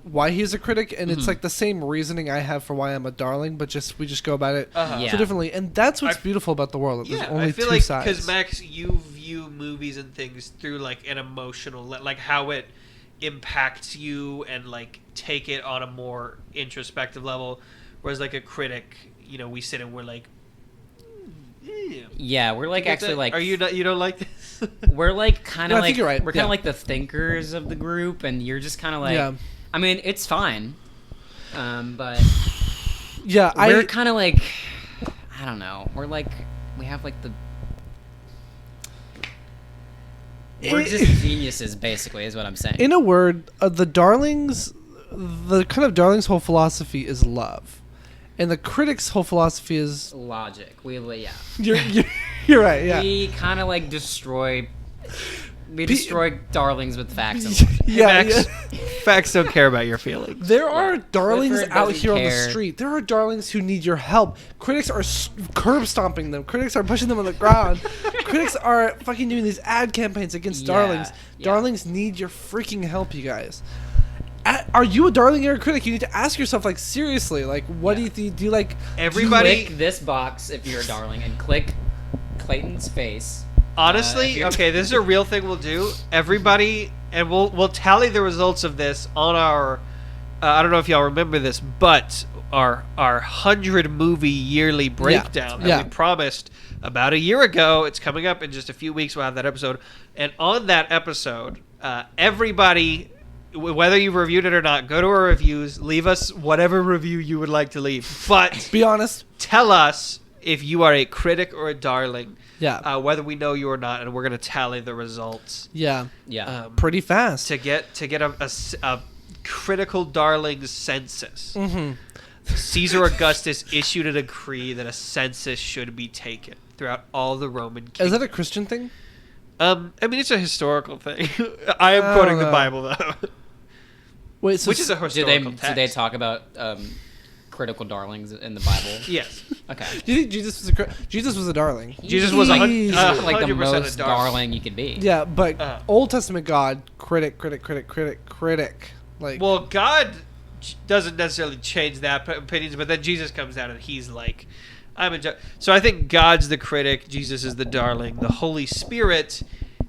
why he's a critic, and it's like the same reasoning I have for why I'm a darling, but we just go about it so differently. And that's what's beautiful about the world. There's only I feel two like sides. because Max, you view movies and things through like an emotional, like how it impacts you, and like take it on a more introspective level, whereas like a critic, we sit and we're like, we're like actually like, are you don't like this? We're like kind of I think you're right. We're kind of like the thinkers of the group, and you're just kind of like, I mean, it's fine, but we're kind of like, I don't know, we're like, we have like we're just geniuses, basically, is what I'm saying. In a word, the Darlings' whole philosophy is love, and the critic's whole philosophy is logic. You're right. Yeah. We kind of like destroy Darlings with facts and logic. Facts don't care about your feelings. There are Darlings Clifford out doesn't here on care. the street. There are Darlings who need your help. Critics are curb stomping them. Critics are pushing them on the ground. Critics are fucking doing these ad campaigns against Darlings. Darlings need your freaking help, you guys. Are you a darling or a critic? You need to ask yourself, like, seriously, like, what do you think? Do you like everybody? Click this box if you're a darling, and click Clayton's face. Honestly, okay, this is a real thing we'll do. Everybody, and we'll tally the results of this on our. I don't know if y'all remember this, but our 100 movie yearly breakdown that we promised about a year ago. It's coming up in just a few weeks. We'll have that episode, and on that episode, everybody, whether you've reviewed it or not, go to our reviews, leave us whatever review you would like to leave, but be honest. Tell us if you are a critic or a darling. Yeah. Whether we know you or not, and we're gonna tally the results. Yeah. Pretty fast to get a critical darling census. Mm-hmm. Caesar Augustus issued a decree that a census should be taken throughout all the Roman kingdom. Is that a Christian thing? I mean, it's a historical thing. I am quoting the Bible though. Wait, so which is a historical text. Do they talk about critical darlings in the Bible? Yes. Okay. Do you think Jesus was a darling? Jesus was like the most darling you could be. Yeah, but Old Testament God, critic. Like, well, God doesn't necessarily change that opinions, but then Jesus comes out and he's like, I'm a so I think God's the critic, Jesus is the darling, the Holy Spirit,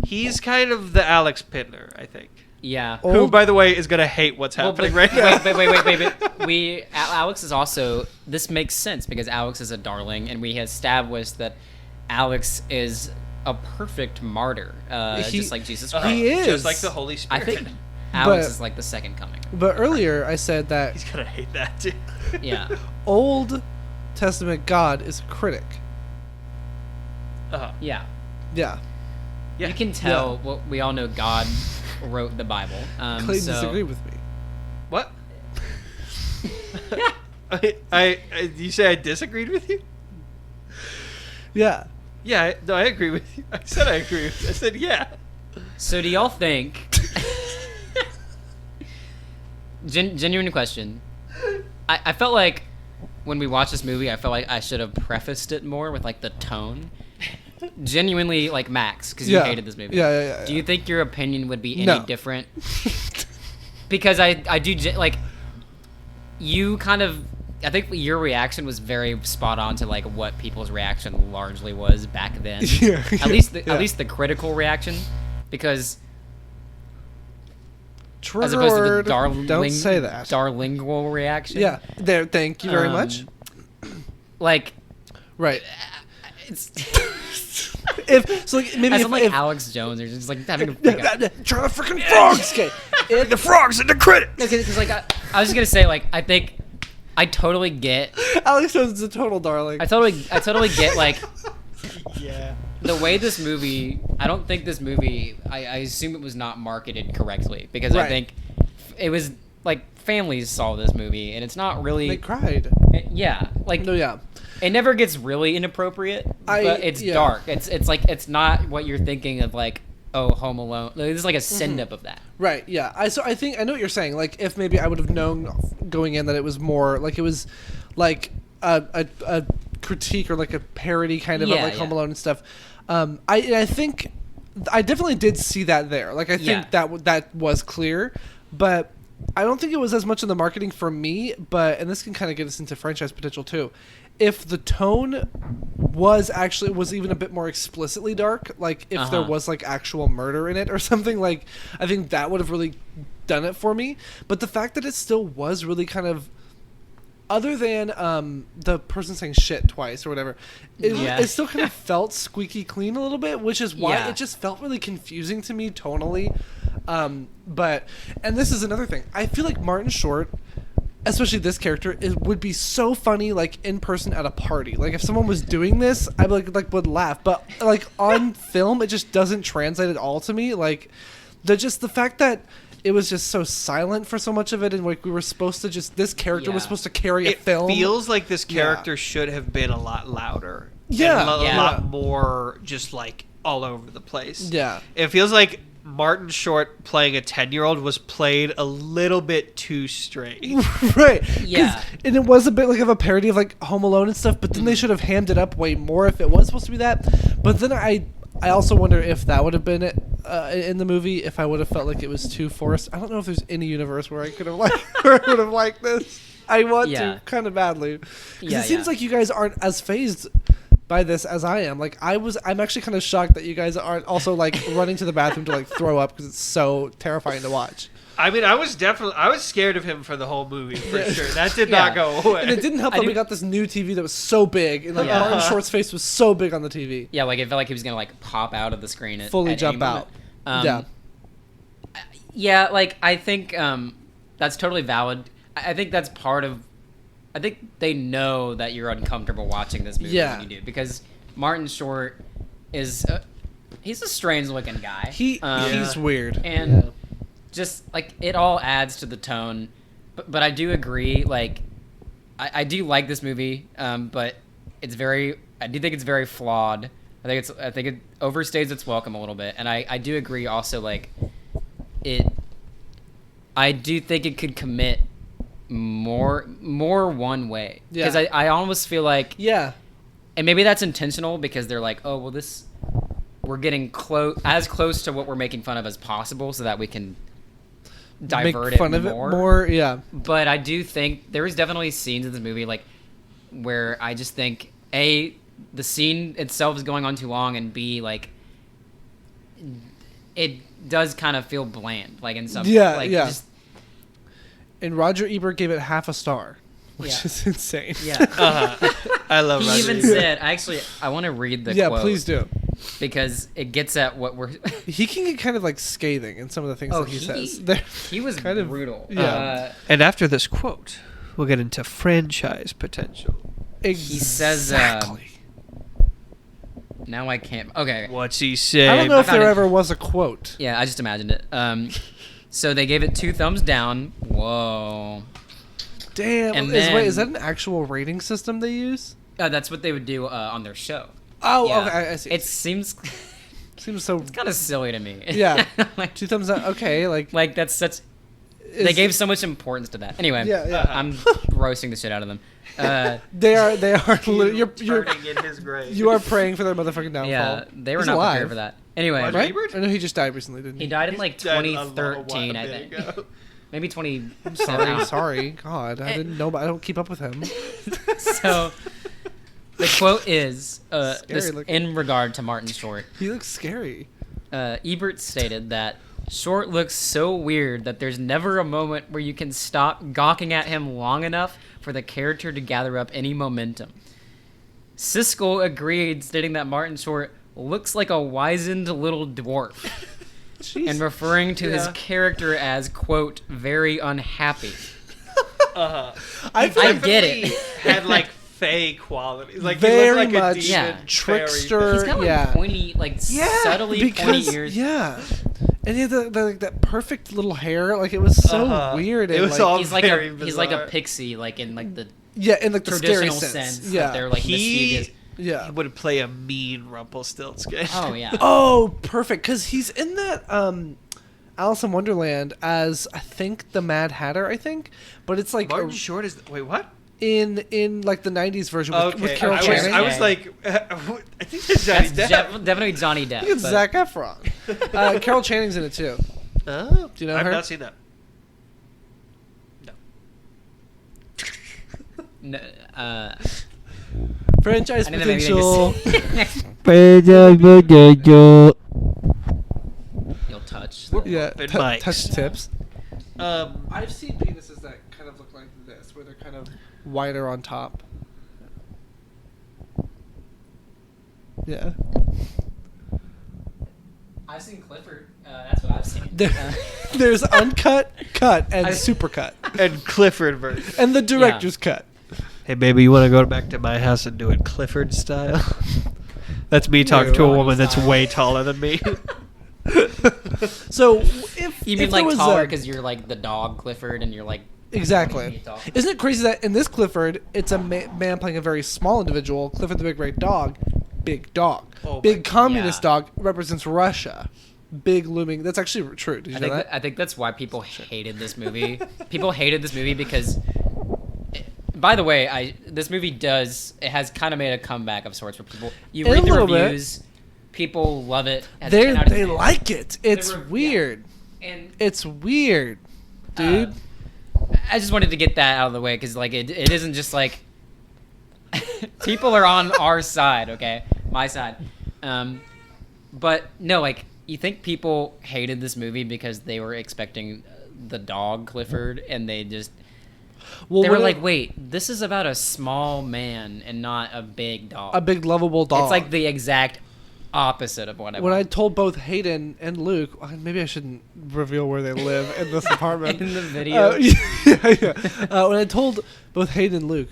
he's kind of the Alex Pitner, I think. Yeah. Who, by the way, is going to hate what's happening right now. Wait. Alex is also, this makes sense because Alex is a darling, and we established that Alex is a perfect martyr, just like Jesus Christ. He is. Just like the Holy Spirit. I think Alex is like the second coming. But earlier I said that he's going to hate that too. Yeah. Old Testament God is a critic. Yeah. Yeah. You can tell. Well, we all know God wrote the Bible. Clayton disagreed with me. What? I you say I disagreed with you? Yeah. Yeah. No, I agree with you. I said I agree with you. I said yeah. So do y'all think? Genuine question. I felt like when we watched this movie, I felt like I should have prefaced it more with like the tone. Genuinely, like Max, because you hated this movie. Yeah. Do you think your opinion would be any different? Because I do like you kind of. I think your reaction was very spot on to like what people's reaction largely was back then. At least the critical reaction, because. Trigger as opposed word, to the don't say that. Darlingual reaction. Yeah. There. Thank you very much. Like. Right. It's. Maybe if like Alex Jones or just like having a freak out. Try the freaking frogs. Okay, the frogs and the critics. Because like I was just gonna say like I think I totally get Alex Jones is a total darling. I totally get like Yeah. the way this movie. I don't think this movie. I assume it was not marketed correctly because I think it was like families saw this movie and it's not really. They cried. Yeah, like no, yeah. It never gets really inappropriate, but it's dark. It's like it's not what you're thinking of like Home Alone. This is like a send up of that. Right. Yeah. I think I know what you're saying. Like if maybe I would have known going in that it was more like it was like a critique or like a parody kind of like Home Alone and stuff. I think I definitely did see that there. Like I think that was clear, but I don't think it was as much in the marketing for me. But and this can kind of get us into franchise potential too. If the tone was even a bit more explicitly dark, like if there was like actual murder in it or something, like I think that would have really done it for me. But the fact that it still was really kind of, other than the person saying shit twice or whatever, it still kind of felt squeaky clean a little bit, which is why it just felt really confusing to me tonally. But this is another thing. I feel like Martin Short, especially this character, would be so funny like in person at a party. Like if someone was doing this, I like would laugh. But like on film, it just doesn't translate at all to me. Like the fact that it was just so silent for so much of it, and like we were supposed to this character was supposed to carry a film. It feels like this character should have been a lot louder. Yeah, and a lot more just like all over the place. Yeah, it feels like Martin Short playing a 10-year-old was played a little bit too straight. Right. Yeah. And it was a bit like of a parody of like Home Alone and stuff, but then they should have hammed it up way more if it was supposed to be that. But then I also wonder if that would have been it in the movie, if I would have felt like it was too forced. I don't know if there's any universe where I could have where I would have liked this. I want to kind of badly. Because it seems like you guys aren't as phased by this as I am. Like I'm actually kind of shocked that you guys aren't also like running to the bathroom to like throw up because it's so terrifying to watch. I mean, I was scared of him for the whole movie for sure. That did not go away. And it didn't help that we got this new TV that was so big, and like Martin Short's face was so big on the TV. Yeah, like it felt like he was gonna like pop out of the screen fully jump out. Yeah, like I think that's totally valid. I think that's part of. I think they know that you're uncomfortable watching this movie when you do, because Martin Short is he's a strange looking guy. He's weird, and just like it all adds to the tone. But I do agree. Like I do like this movie, but I do think it's very flawed. I think it overstays its welcome a little bit, and I do agree also. Like I do think it could commit more one way, because I almost feel like and maybe that's intentional, because they're like, oh well, we're getting as close to what we're making fun of as possible so that we can divert make fun of it more. But I do think there is definitely scenes in this movie like where I just think the scene itself is going on too long, and B, like it does kind of feel bland, like in some just. And Roger Ebert gave it half a star, which is insane. Yeah. I love Roger He even Ebert. said, I want to read the quote. Yeah, please do. Because it gets at what we're... He can get kind of like scathing in some of the things that he says. He was kind of brutal. Yeah. And after this quote, we'll get into franchise potential. He says... now I can't... Okay. What's he say? I don't know if there ever was a quote. Yeah, I just imagined it. So they gave it 2 thumbs down. Whoa. Damn. And is that an actual rating system they use? That's what they would do on their show. Oh, yeah. Okay, I see. It seems so... It's kind of silly to me. Yeah. 2 thumbs up. Okay, like that's such... They gave so much importance to that. Anyway, I'm roasting the shit out of them. They are. You're turning in his grave. You are praying for their motherfucking downfall. Yeah, they were He's not alive. prepared for that. Anyway, right? I know he just died recently, didn't he? He died in like 2013, I think. Maybe 2017. Sorry, God, I didn't know. But I don't keep up with him. So, the quote is this, looking. in regard to Martin Short. He looks scary. Ebert stated that Short looks so weird that there's never a moment where you can stop gawking at him long enough for the character to gather up any momentum. Siskel agreed, stating that Martin Short looks like a wizened little dwarf. Jeez. And referring to his character as, quote, very unhappy. I get it. Had like fey qualities. Like very he looked like much a demon trickster. He's got like pointy, like subtly pointy ears. Yeah. And he had that perfect little hair. Like it was so weird. And It was like, all He's very like bizarre. a pixie, like in like the in like the traditional scary sense. Yeah. That they're like mischievous. Yeah. He would play a mean Rumpelstiltskin. Oh yeah. Oh, perfect. Because he's in that Alice in Wonderland as I think the Mad Hatter. I think, but it's like Martin Short is. Wait, what? in like the '90s version with Carol I Channing. was like, I think that's Johnny That's Depp. definitely Johnny Depp. It's but- Zac Efron. Carol Channing's in it too. Oh, Do you know I've her? not seen that. No. No, Franchise I didn't have potential. anything to say. You'll touch. Yeah, Open mics. touch tips. Um, I've seen penises that kind of look like this, where they're kind of wider on top. Yeah. I've seen Clifford. That's what I've seen. There's uncut, cut, and I- supercut, and Clifford version. and the director's cut. Hey, baby, you want to go back to my house and do it Clifford style? That's me talking to a woman that's way taller than me. So, if You if mean there like was taller a- because you're like the dog Clifford and you're like Exactly. tall. Isn't it crazy that in this Clifford, it's a man playing a very small individual, Clifford the Big Red Dog, big dog. Oh big my- communist yeah. dog represents Russia. Big looming. That's actually true. Did you know that? I think that's why people hated this movie. People hated this movie because, by the way, this movie it has kind of made a comeback of sorts for people. You In read a the little bit. reviews, people love it. Has 10 out of They 10. like it. It's yeah. weird. And It's weird, dude. I just wanted to get that out of the way because like it isn't just like people are on our side, okay, my side. But no, like you think people hated this movie because they were expecting the dog Clifford, and they just Well, they were when like, wait, this is about a small man and not a big dog. a big lovable dog. It's like the exact opposite of what I when I want. told both Hayden and Luke, maybe I shouldn't reveal where they live in this apartment. In the video. When I told both Hayden and Luke,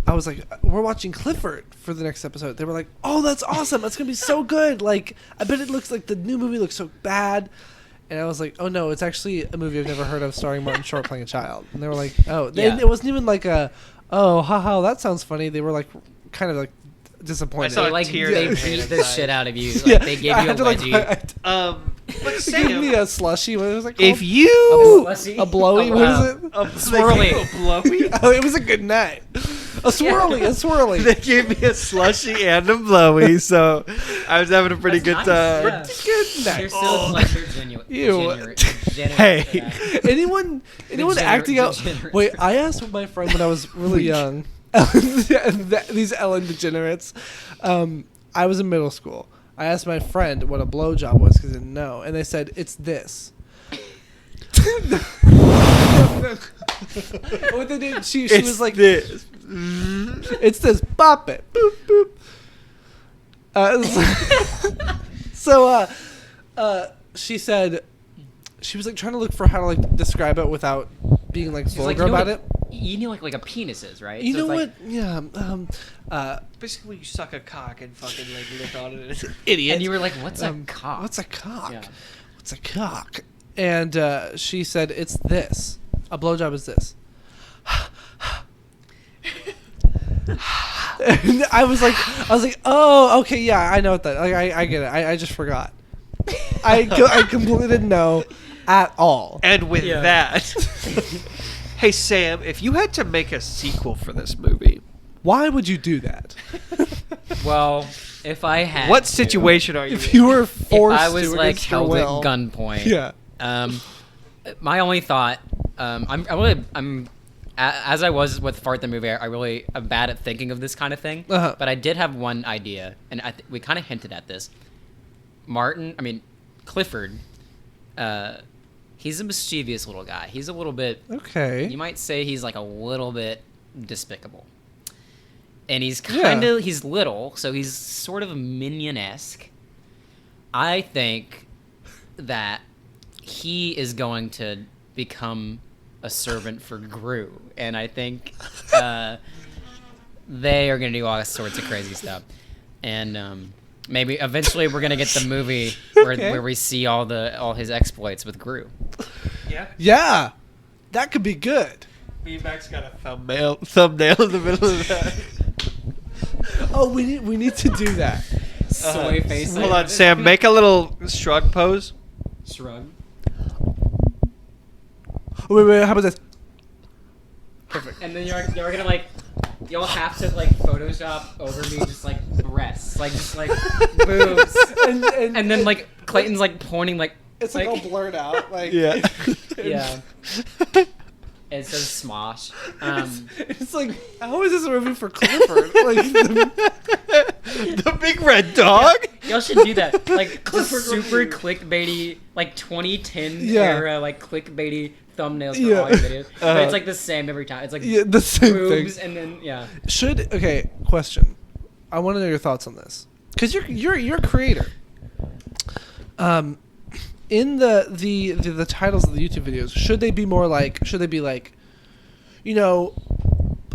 I was like, we're watching Clifford for the next episode. They were like, oh, that's awesome. That's going to be so good. Like, I bet it looks like the new movie looks so bad. And I was like, oh, no, it's actually a movie I've never heard of starring Martin Short playing a child. And they were like, oh. Yeah. It wasn't even like haha, that sounds funny. They were like, kind of like disappointed. I saw They like tear they in beat the inside. shit out of you. Like, they gave I you a had to, like, wedgie. But Give me Sam, a slushy. What was it called? if you a blowy. Oh, What wow. is it? a Swirly. blowy, Oh, it was a good night. A swirly. A swirly. they gave me a slushy and a blowy, so I was having a pretty That's good nice, time. yeah. Good night. They're still Oh. like they're genuine. Ew. Hey. Anyone acting out? degenerates. Wait, I asked my friend when I was really young. These Ellen degenerates. I was in middle school. I asked my friend what a blowjob was because I didn't know, and they said it's this. What they did? She was like, this. it's this. Bop it. Boop boop. She said she was like trying to look for how to like describe it without being like She's like, vulgar you know about it. what, you know, like a penis is, right? You So know it's what? Yeah. Basically, you suck a cock and fucking like lick on it. Idiot. And you were like, what's a cock? What's a cock? Yeah. What's a cock? And she said, it's this. A blowjob is this. And I was like, oh, okay, yeah, I know what that. Like, I get it. I just forgot. I completely didn't know at all. And with Yeah. that, hey Sam, if you had to make a sequel for this movie, Why would you do that? Well, if I had what to, situation are you? If in? you were if forced I was to like against your held will. at gunpoint, Yeah. My only thought, as I was with Fart the movie, I really am bad at thinking of this kind of thing. Uh-huh. But I did have one idea, and we kind of hinted at this. Clifford, he's a mischievous little guy. He's a little bit. Okay. You might say he's like a little bit despicable. and he's he's little, so he's sort of Minion-esque. I think that he is going to become a servant for Gru, and I think they are going to do all sorts of crazy stuff, and maybe eventually we're going to get the movie where we see all his exploits with Gru. Yeah, that could be good. Max got a thumbnail in the middle of that. Oh, we need to do that. Soy face. Hold on, Sam. Make a little shrug pose. Shrug. Wait. How about this? Perfect. And then you're gonna like, you'll have to like Photoshop over me just like breasts, like just like boobs, and then like Clayton's like pointing like it's like all blurred out, like yeah. It says Smosh. It's like, how is this a review for Clifford? Like the big red dog. Yeah, y'all should do that. Like Clifford super clickbaity, like 2010 era, like clickbaity thumbnails for all your videos. But it's like the same every time. It's like the same boobs thing. and then Question. I want to know your thoughts on this because you're a creator. In the titles of the YouTube videos, should they be like,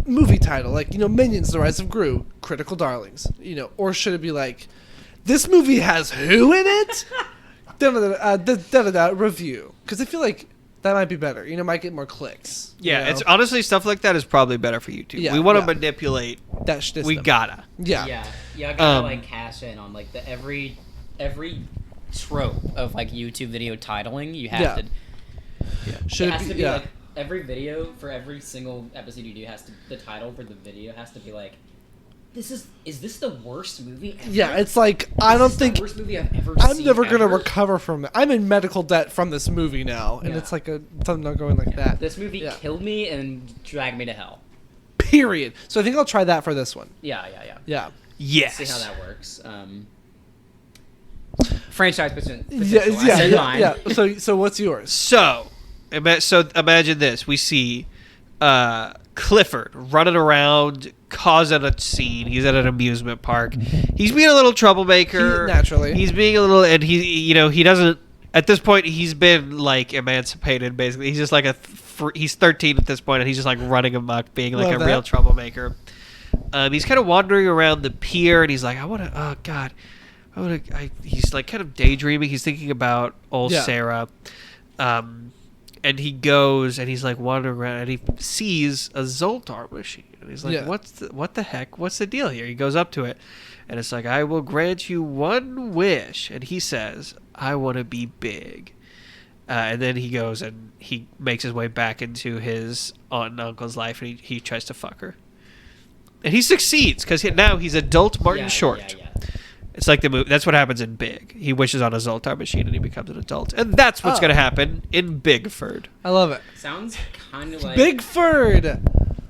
movie title, like, Minions: The Rise of Gru, Critical Darlings, or should it be like, this movie has who in it? Review, because I feel like that might be better. Might get more clicks. Yeah, it's honestly stuff like that is probably better for YouTube. Yeah, we want to manipulate. That system. We gotta. Yeah. I gotta like cash in on like the every trope of like YouTube video titling. You have to. Yeah. Should it has to be yeah. like every video for every single episode you do the title for the video has to be like, is this the worst movie ever? Yeah, it's like, I don't think the worst movie I've ever I'm seen never gonna ever? recover from it. I'm in medical debt from this movie now, and it's like something not going like that. This movie killed me and dragged me to hell. Period. So I think I'll try that for this one. Yeah. Yes. See how that works. Franchise potential. Yeah. So what's yours? So imagine this: we see Clifford running around, causing a scene. He's at an amusement park. He's being a little troublemaker. Naturally, he's being a little, and he doesn't. At this point, he's been like emancipated. Basically, he's just like he's 13 at this point, and he's just like running amok, being like real troublemaker. He's kind of wandering around the pier, and he's like, he's like kind of daydreaming. He's thinking about old Sarah. And he goes and he's like wandering around and he sees a Zoltar machine. And he's like, what the heck? What's the deal here? He goes up to it and it's like, I will grant you one wish. And he says, I want to be big. And then he goes and he makes his way back into his aunt and uncle's life and he tries to fuck her. And he succeeds because now he's adult Martin Short. Yeah. It's like the movie. That's what happens in Big. He wishes on a Zoltar machine and he becomes an adult. And that's what's going to happen in Bigford. I love it. Sounds kind of like Bigford.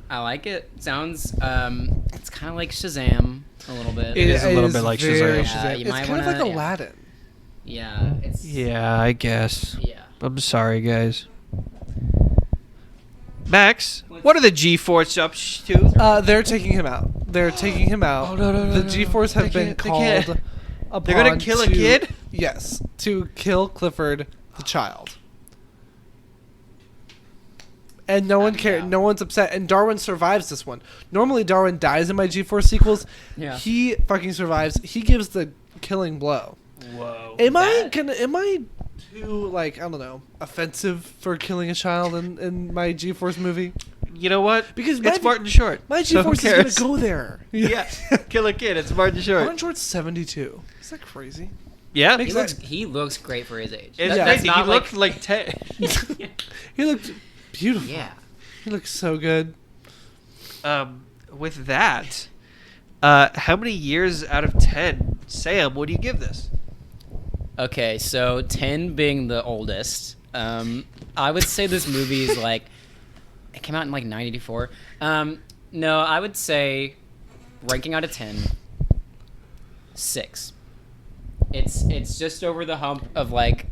I like it. Sounds it's kind of like Shazam a little bit. It is a little bit like Shazam. It's kind of like Aladdin. Yeah, it's I guess. Yeah. I'm sorry, guys. Max, what are the G-Force up to? They're taking him out. Oh, no. The G-Force have been called upon. They're gonna kill a kid? Yes, to kill Clifford, the child. And no one cares. No one's upset. And Darwin survives this one. Normally, Darwin dies in my G-Force sequels. Yeah. He fucking survives. He gives the killing blow. Whoa. Am I too, like, I don't know, offensive for killing a child in my G-Force movie? You know what? Because it's Martin Short. My G-Force is going to go there. Yeah. Kill a kid. It's Martin Short. Martin Short's 72. Is that crazy? Yeah. He looks great for his age. He looked like 10. He looked beautiful. Yeah. He looks so good. With that, how many years out of 10, Sam, what do you give this? Okay, so 10 being the oldest, I would say this movie is like, it came out in like 1984. No, I would say, ranking out of 10, 6. It's just over the hump of like,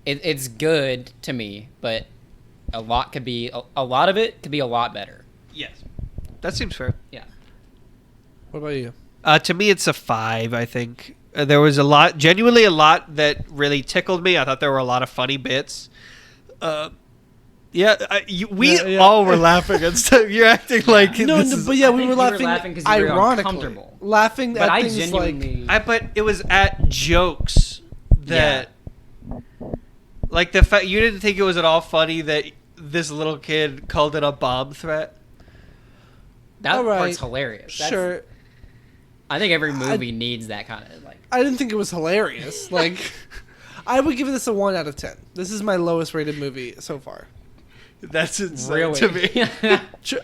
it's good to me, but a lot of it could be a lot better. Yes, that seems fair. Yeah. What about you? To me, it's a 5. I think there was genuinely a lot that really tickled me. I thought there were a lot of funny bits. We all were laughing and stuff. You're acting like we were laughing because you were ironically, uncomfortable. laughing But at I things genuinely, but it was at jokes that, like the fact you didn't think it was at all funny that this little kid called it a bomb threat. that all right. part's hilarious. Sure. I think every movie needs that kind of like. I didn't think it was hilarious. Like, I would give this a 1 out of 10. This is my lowest rated movie so far. That's insane Really? to me.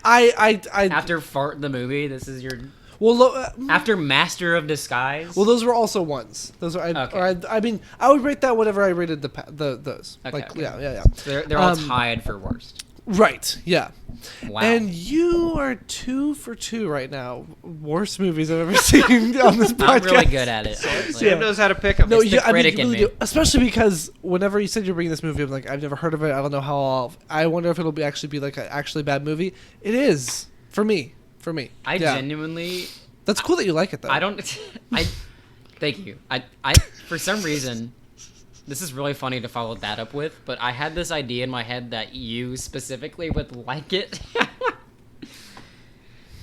I After Fart the movie, this is your. well, After Master of Disguise. well, those were also 1s. Those are. I mean, I would rate that whatever I rated those. Okay, Like, okay. yeah. So they're all tied for worst. Right. Yeah. Wow. And you are 2 for 2 right now. Worst movies I've ever seen on this podcast. I'm really good at it. honestly. Sam knows how to pick them. No, It's the critic you in really me. do. Especially because whenever you said you're bringing this movie, I'm like, I've never heard of it. I don't know how. I wonder if it'll be like an actually bad movie. It is for me. I genuinely. That's cool that you like it though. I don't. Thank you. I for some reason, this is really funny to follow that up with, but I had this idea in my head that you specifically would like it.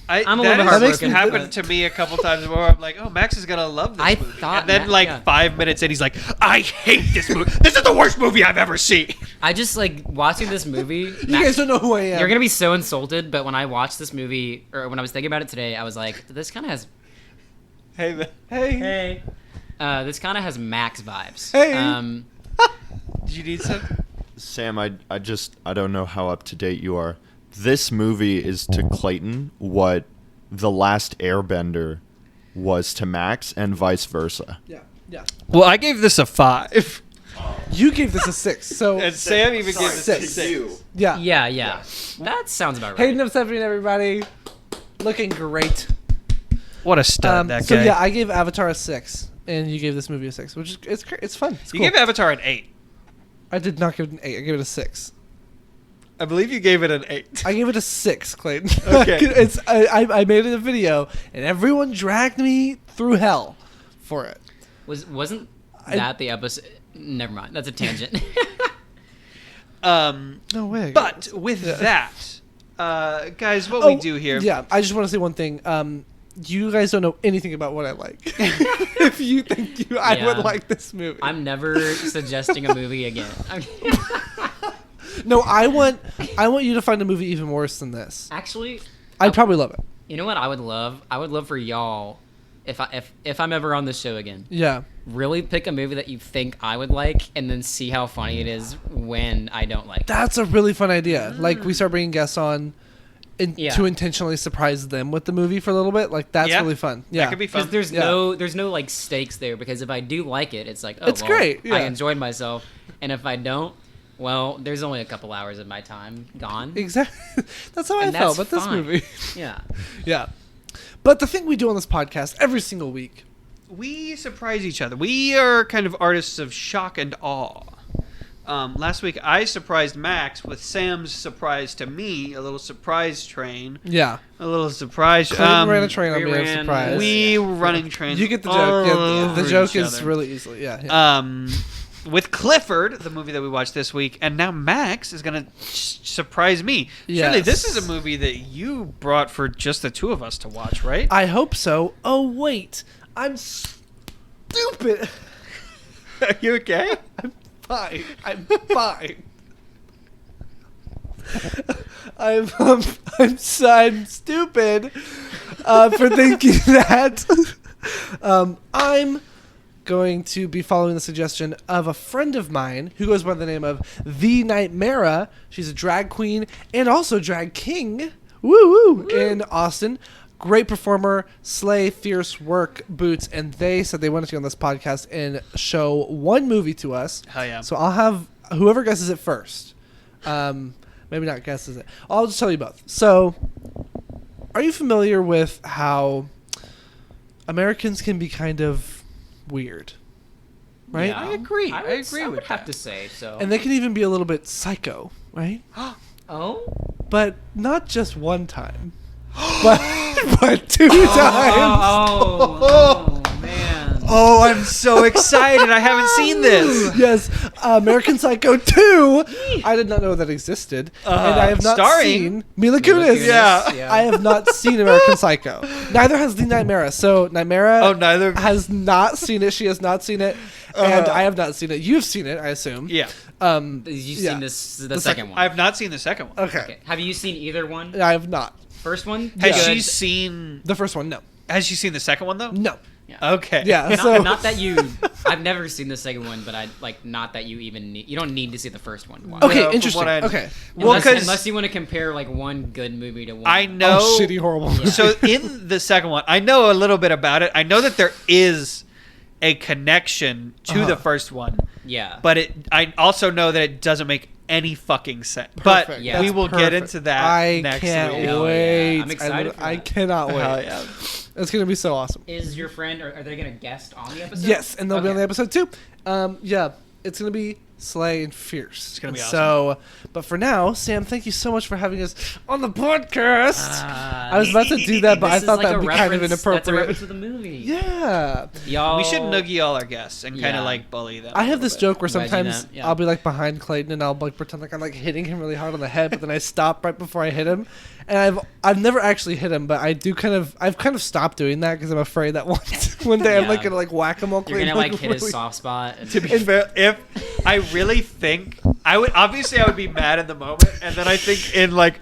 I'm a little bit heartbroken. Happened to me a couple times where I'm like, oh, Max is gonna love this movie. And then 5 minutes in, he's like, I hate this movie. This is the worst movie I've ever seen. I just like watching this movie. You guys don't know who I am. You're gonna be so insulted, but when I watched this movie, or when I was thinking about it today, I was like, this kind of has. Hey. This kind of has Max vibes. Hey. Did you need something? Sam, I don't know how up to date you are. This movie is to Clayton what The Last Airbender was to Max, and vice versa. Yeah. Well, I gave this a 5. You gave this a 6. So And Sam even gave this a 6. yeah. Yeah. That sounds about right. Hayden of Stephanie, everybody, looking great. What a stud that guy. So yeah, I gave Avatar a 6, and you gave this movie a 6, which is it's fun. It's You cool. gave Avatar an 8. I did not give it an 8. I gave it a 6. I believe you gave it an 8. I gave it a 6, Clayton. Okay. I made it a video, and everyone dragged me through hell for it. Wasn't that the episode? Never mind. That's a tangent. No way. But with that, guys, what we do here. Yeah, I just want to say one thing. You guys don't know anything about what I like. If you think I would like this movie, I'm never suggesting a movie again. No, I want you to find a movie even worse than this. Actually, I'd probably love it. You know what I would love? I would love for y'all, if I'm ever on this show again, Yeah. really pick a movie that you think I would like, and then see how funny it is when I don't like it. That's a really fun idea. Like, we start bringing guests on Yeah. to intentionally surprise them with the movie for a little bit. Like, that's really fun. Yeah. That could be fun. Because there's no like stakes there. Because if I do like it, it's like, oh, It's great, yeah. I enjoyed myself. And if I don't, well, there's only a couple hours of my time gone. Exactly. That's how I And felt that's about this fine. movie. Yeah. Yeah. But the thing we do on this podcast every single week. We surprise each other. We are kind of artists of shock and awe. Last week, I surprised Max with Sam's surprise to me, a little surprise train. Yeah. A little surprise. Clayton ran a train on we me. I'm ran- surprised. We were running trains. You get the all joke. Yeah, over the joke each is other. really easily. Yeah. With Clifford, the movie that we watched this week, and now Max is going to surprise me. Surely this is a movie that you brought for just the two of us to watch, right? I hope so. Oh, wait. I'm stupid. Are you okay? Fine. I'm fine. I'm stupid for thinking that. I'm going to be following the suggestion of a friend of mine who goes by the name of The Nightmara. She's a drag queen and also drag king. Woo! In Austin. Great performer, slay, fierce work, boots, and they said they wanted to be on this podcast and show one movie to us. Hell yeah. So I'll have whoever guesses it first. Maybe not guesses it. I'll just tell you both. So, are you familiar with how Americans can be kind of weird? Right? Yeah. I agree. I agree would with have that. to say so. And they can even be a little bit psycho, right? Oh. But not just one time. but 2 times. Oh, man. Oh, I'm so excited! I haven't seen this. Yes, American Psycho 2. I did not know that existed, and I have not starring seen Mila Kunis. Yeah. I have not seen American Psycho. Neither has the Nightmare. So Nightmare neither has not seen it. She has not seen it, and I have not seen it. You've seen it, I assume. Yeah. You've yeah. seen the second one. I have not seen the second one. Okay. Have you seen either one? I have not. First one? Has Good. she seen? The first one, no. Has she seen the second one though? No. Yeah. Okay. Yeah. Not, So not that you. I've never seen the second one, but I like not that you even need. You don't need to see the first one to watch. Okay, from interesting. what I- Okay. Well, Unless you want to compare like one good movie to one. I know. Oh, shitty, horrible. Yeah. So in the second one, I know a little bit about it. I know that there is a connection to the first one, Yeah. but I also know that it doesn't make any fucking sense. But Perfect. Yeah. we That's will get perfect. into that I next can't week. Hell yeah. wait. I'm excited for I that. cannot wait. Hell yeah. It's gonna be so awesome. Is your friend? Are they going to guest on the episode? Yes, and they'll be on Okay. the episode too. Yeah, it's gonna be slay and fierce. It's gonna be So, but for now, Sam, thank you so much for having us on the podcast. I was about to do that, but I This is thought like that a would be kind of reference- That's a inappropriate. reference to the movie. Yeah, Y'all. We should noogie all our guests and kind Yeah. of like bully them. I a have little this bit. joke where Wedgie sometimes them, yeah. I'll be like behind Clayton and I'll like pretend like I'm like hitting him really hard on the head, but then I stop right before I hit him. And I've never actually hit him, but I've kind of stopped doing that because I'm afraid that one day I'm Yeah. like gonna like whack him all You're Clayton. gonna like hit his really- soft spot. To be fair, if I really think I would be mad in the moment, and then I think in like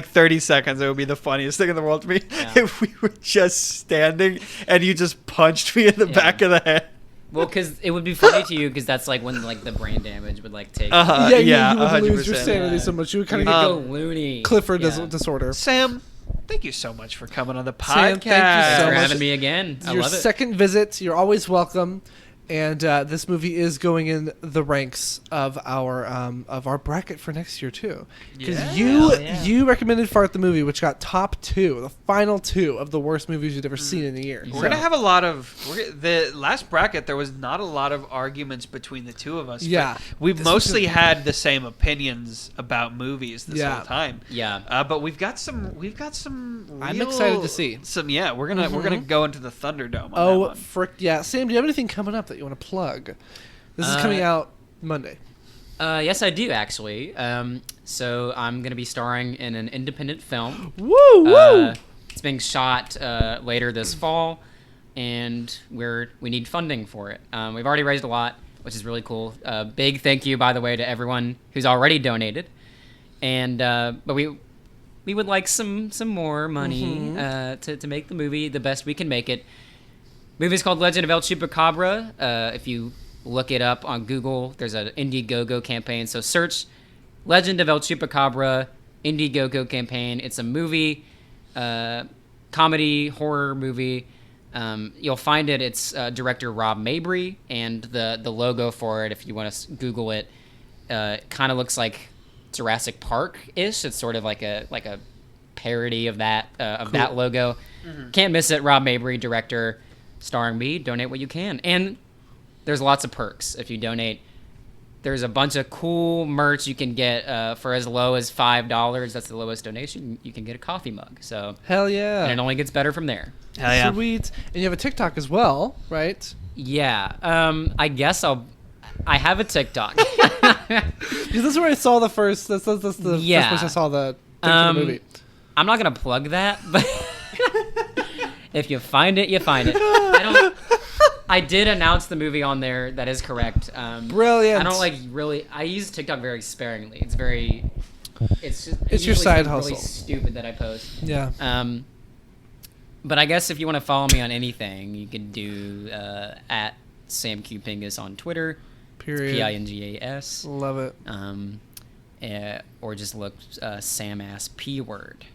30 seconds it would be the funniest thing in the world to me Yeah. if we were just standing and you just punched me in the Yeah. back of the head. Well, because it would be funny to you, because that's like when like the brain damage would like take. Yeah, you would 100%. lose your sanity Yeah. so much. You would kind You of would get go loony. Clifford Yeah. disorder. Sam, thank you so much for coming on the podcast. Sam, thank you Thanks so for much. having me again. I Your love it. second visit. You're always welcome. And this movie is going in the ranks of our bracket for next year too, because Yeah. you recommended Fart the movie, which got top 2, the final 2 of the worst movies you'd ever seen in a year. We're gonna have a lot of the last bracket. There was not a lot of arguments between the two of us. but Yeah. we've This mostly was- had the same opinions about movies this Yeah. whole time. Yeah. But we've got some. I'm real- excited to see. some. Yeah, we're gonna go into the Thunderdome. On that Oh, one. frick yeah! Sam, do you have anything coming up that you want to plug? This is coming out Monday. Yes, I do actually. So I'm gonna be starring in an independent film. Woo woo! It's being shot later this fall, and we need funding for it. We've already raised a lot, which is really cool. Big thank you, by the way, to everyone who's already donated. And but we would like some more money to make the movie the best we can make it. Movie's called Legend of El Chupacabra. If you look it up on Google, there's an Indiegogo campaign. So search Legend of El Chupacabra Indiegogo campaign. It's a movie, comedy, horror movie. You'll find it. It's director Rob Mabry, and the logo for it, if you want to Google it, kind of looks like Jurassic Park-ish. It's sort of like a parody of that that logo. Can't miss it. Rob Mabry, director, starring me. Donate what you can, and there's lots of perks if you donate. There's a bunch of cool merch you can get for as low as $5. That's the lowest donation. You can get a coffee mug. So Hell yeah! and it only gets better from there. Hell yeah. Sweet. And you have a TikTok as well, right? Yeah. I guess I have a TikTok. Because this is where I saw the first. That's the first place I saw the thing for the movie. I'm not gonna plug that, but if you find it, you find it. I did announce the movie on there. That is correct. Brilliant. I don't like really. I use TikTok very sparingly. It's very. It's just. It's your usually side something hustle. Really stupid that I post. Yeah. But I guess if you want to follow me on anything, you could do at Sam Q Pingus on Twitter. Period. Pingas. Love it. Or just look Sam ass P word.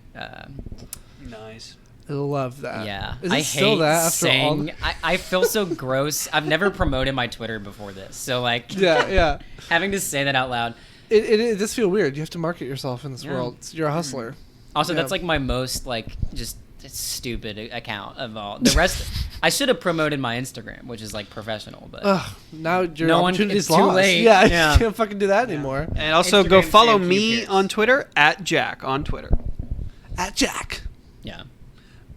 Nice. I love that. Yeah, Is I it still hate that after all? saying. I feel so gross. I've never promoted my Twitter before this, so like, Yeah. having to say that out loud. It does feel weird. You have to market yourself in this Yeah. world. You're a hustler. Also, Yeah. that's like my most like just stupid account of all. The rest, I should have promoted my Instagram, which is like professional, but Ugh. Now your No one- opportunity's it's too lost. late. Yeah, Yeah. you can't fucking do that anymore. And also go Instagram follow Sam Q me Pierce. on Twitter at Jack on Twitter. At Jack. Yeah.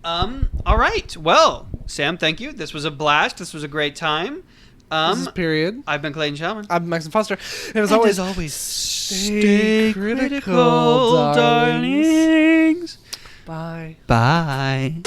All right. Well, Sam, thank you. This was a blast. This was a great time. This is period. I've been Clayton Shellman. I'm Maxim Foster. And as always, stay critical, darlings. Bye. Bye.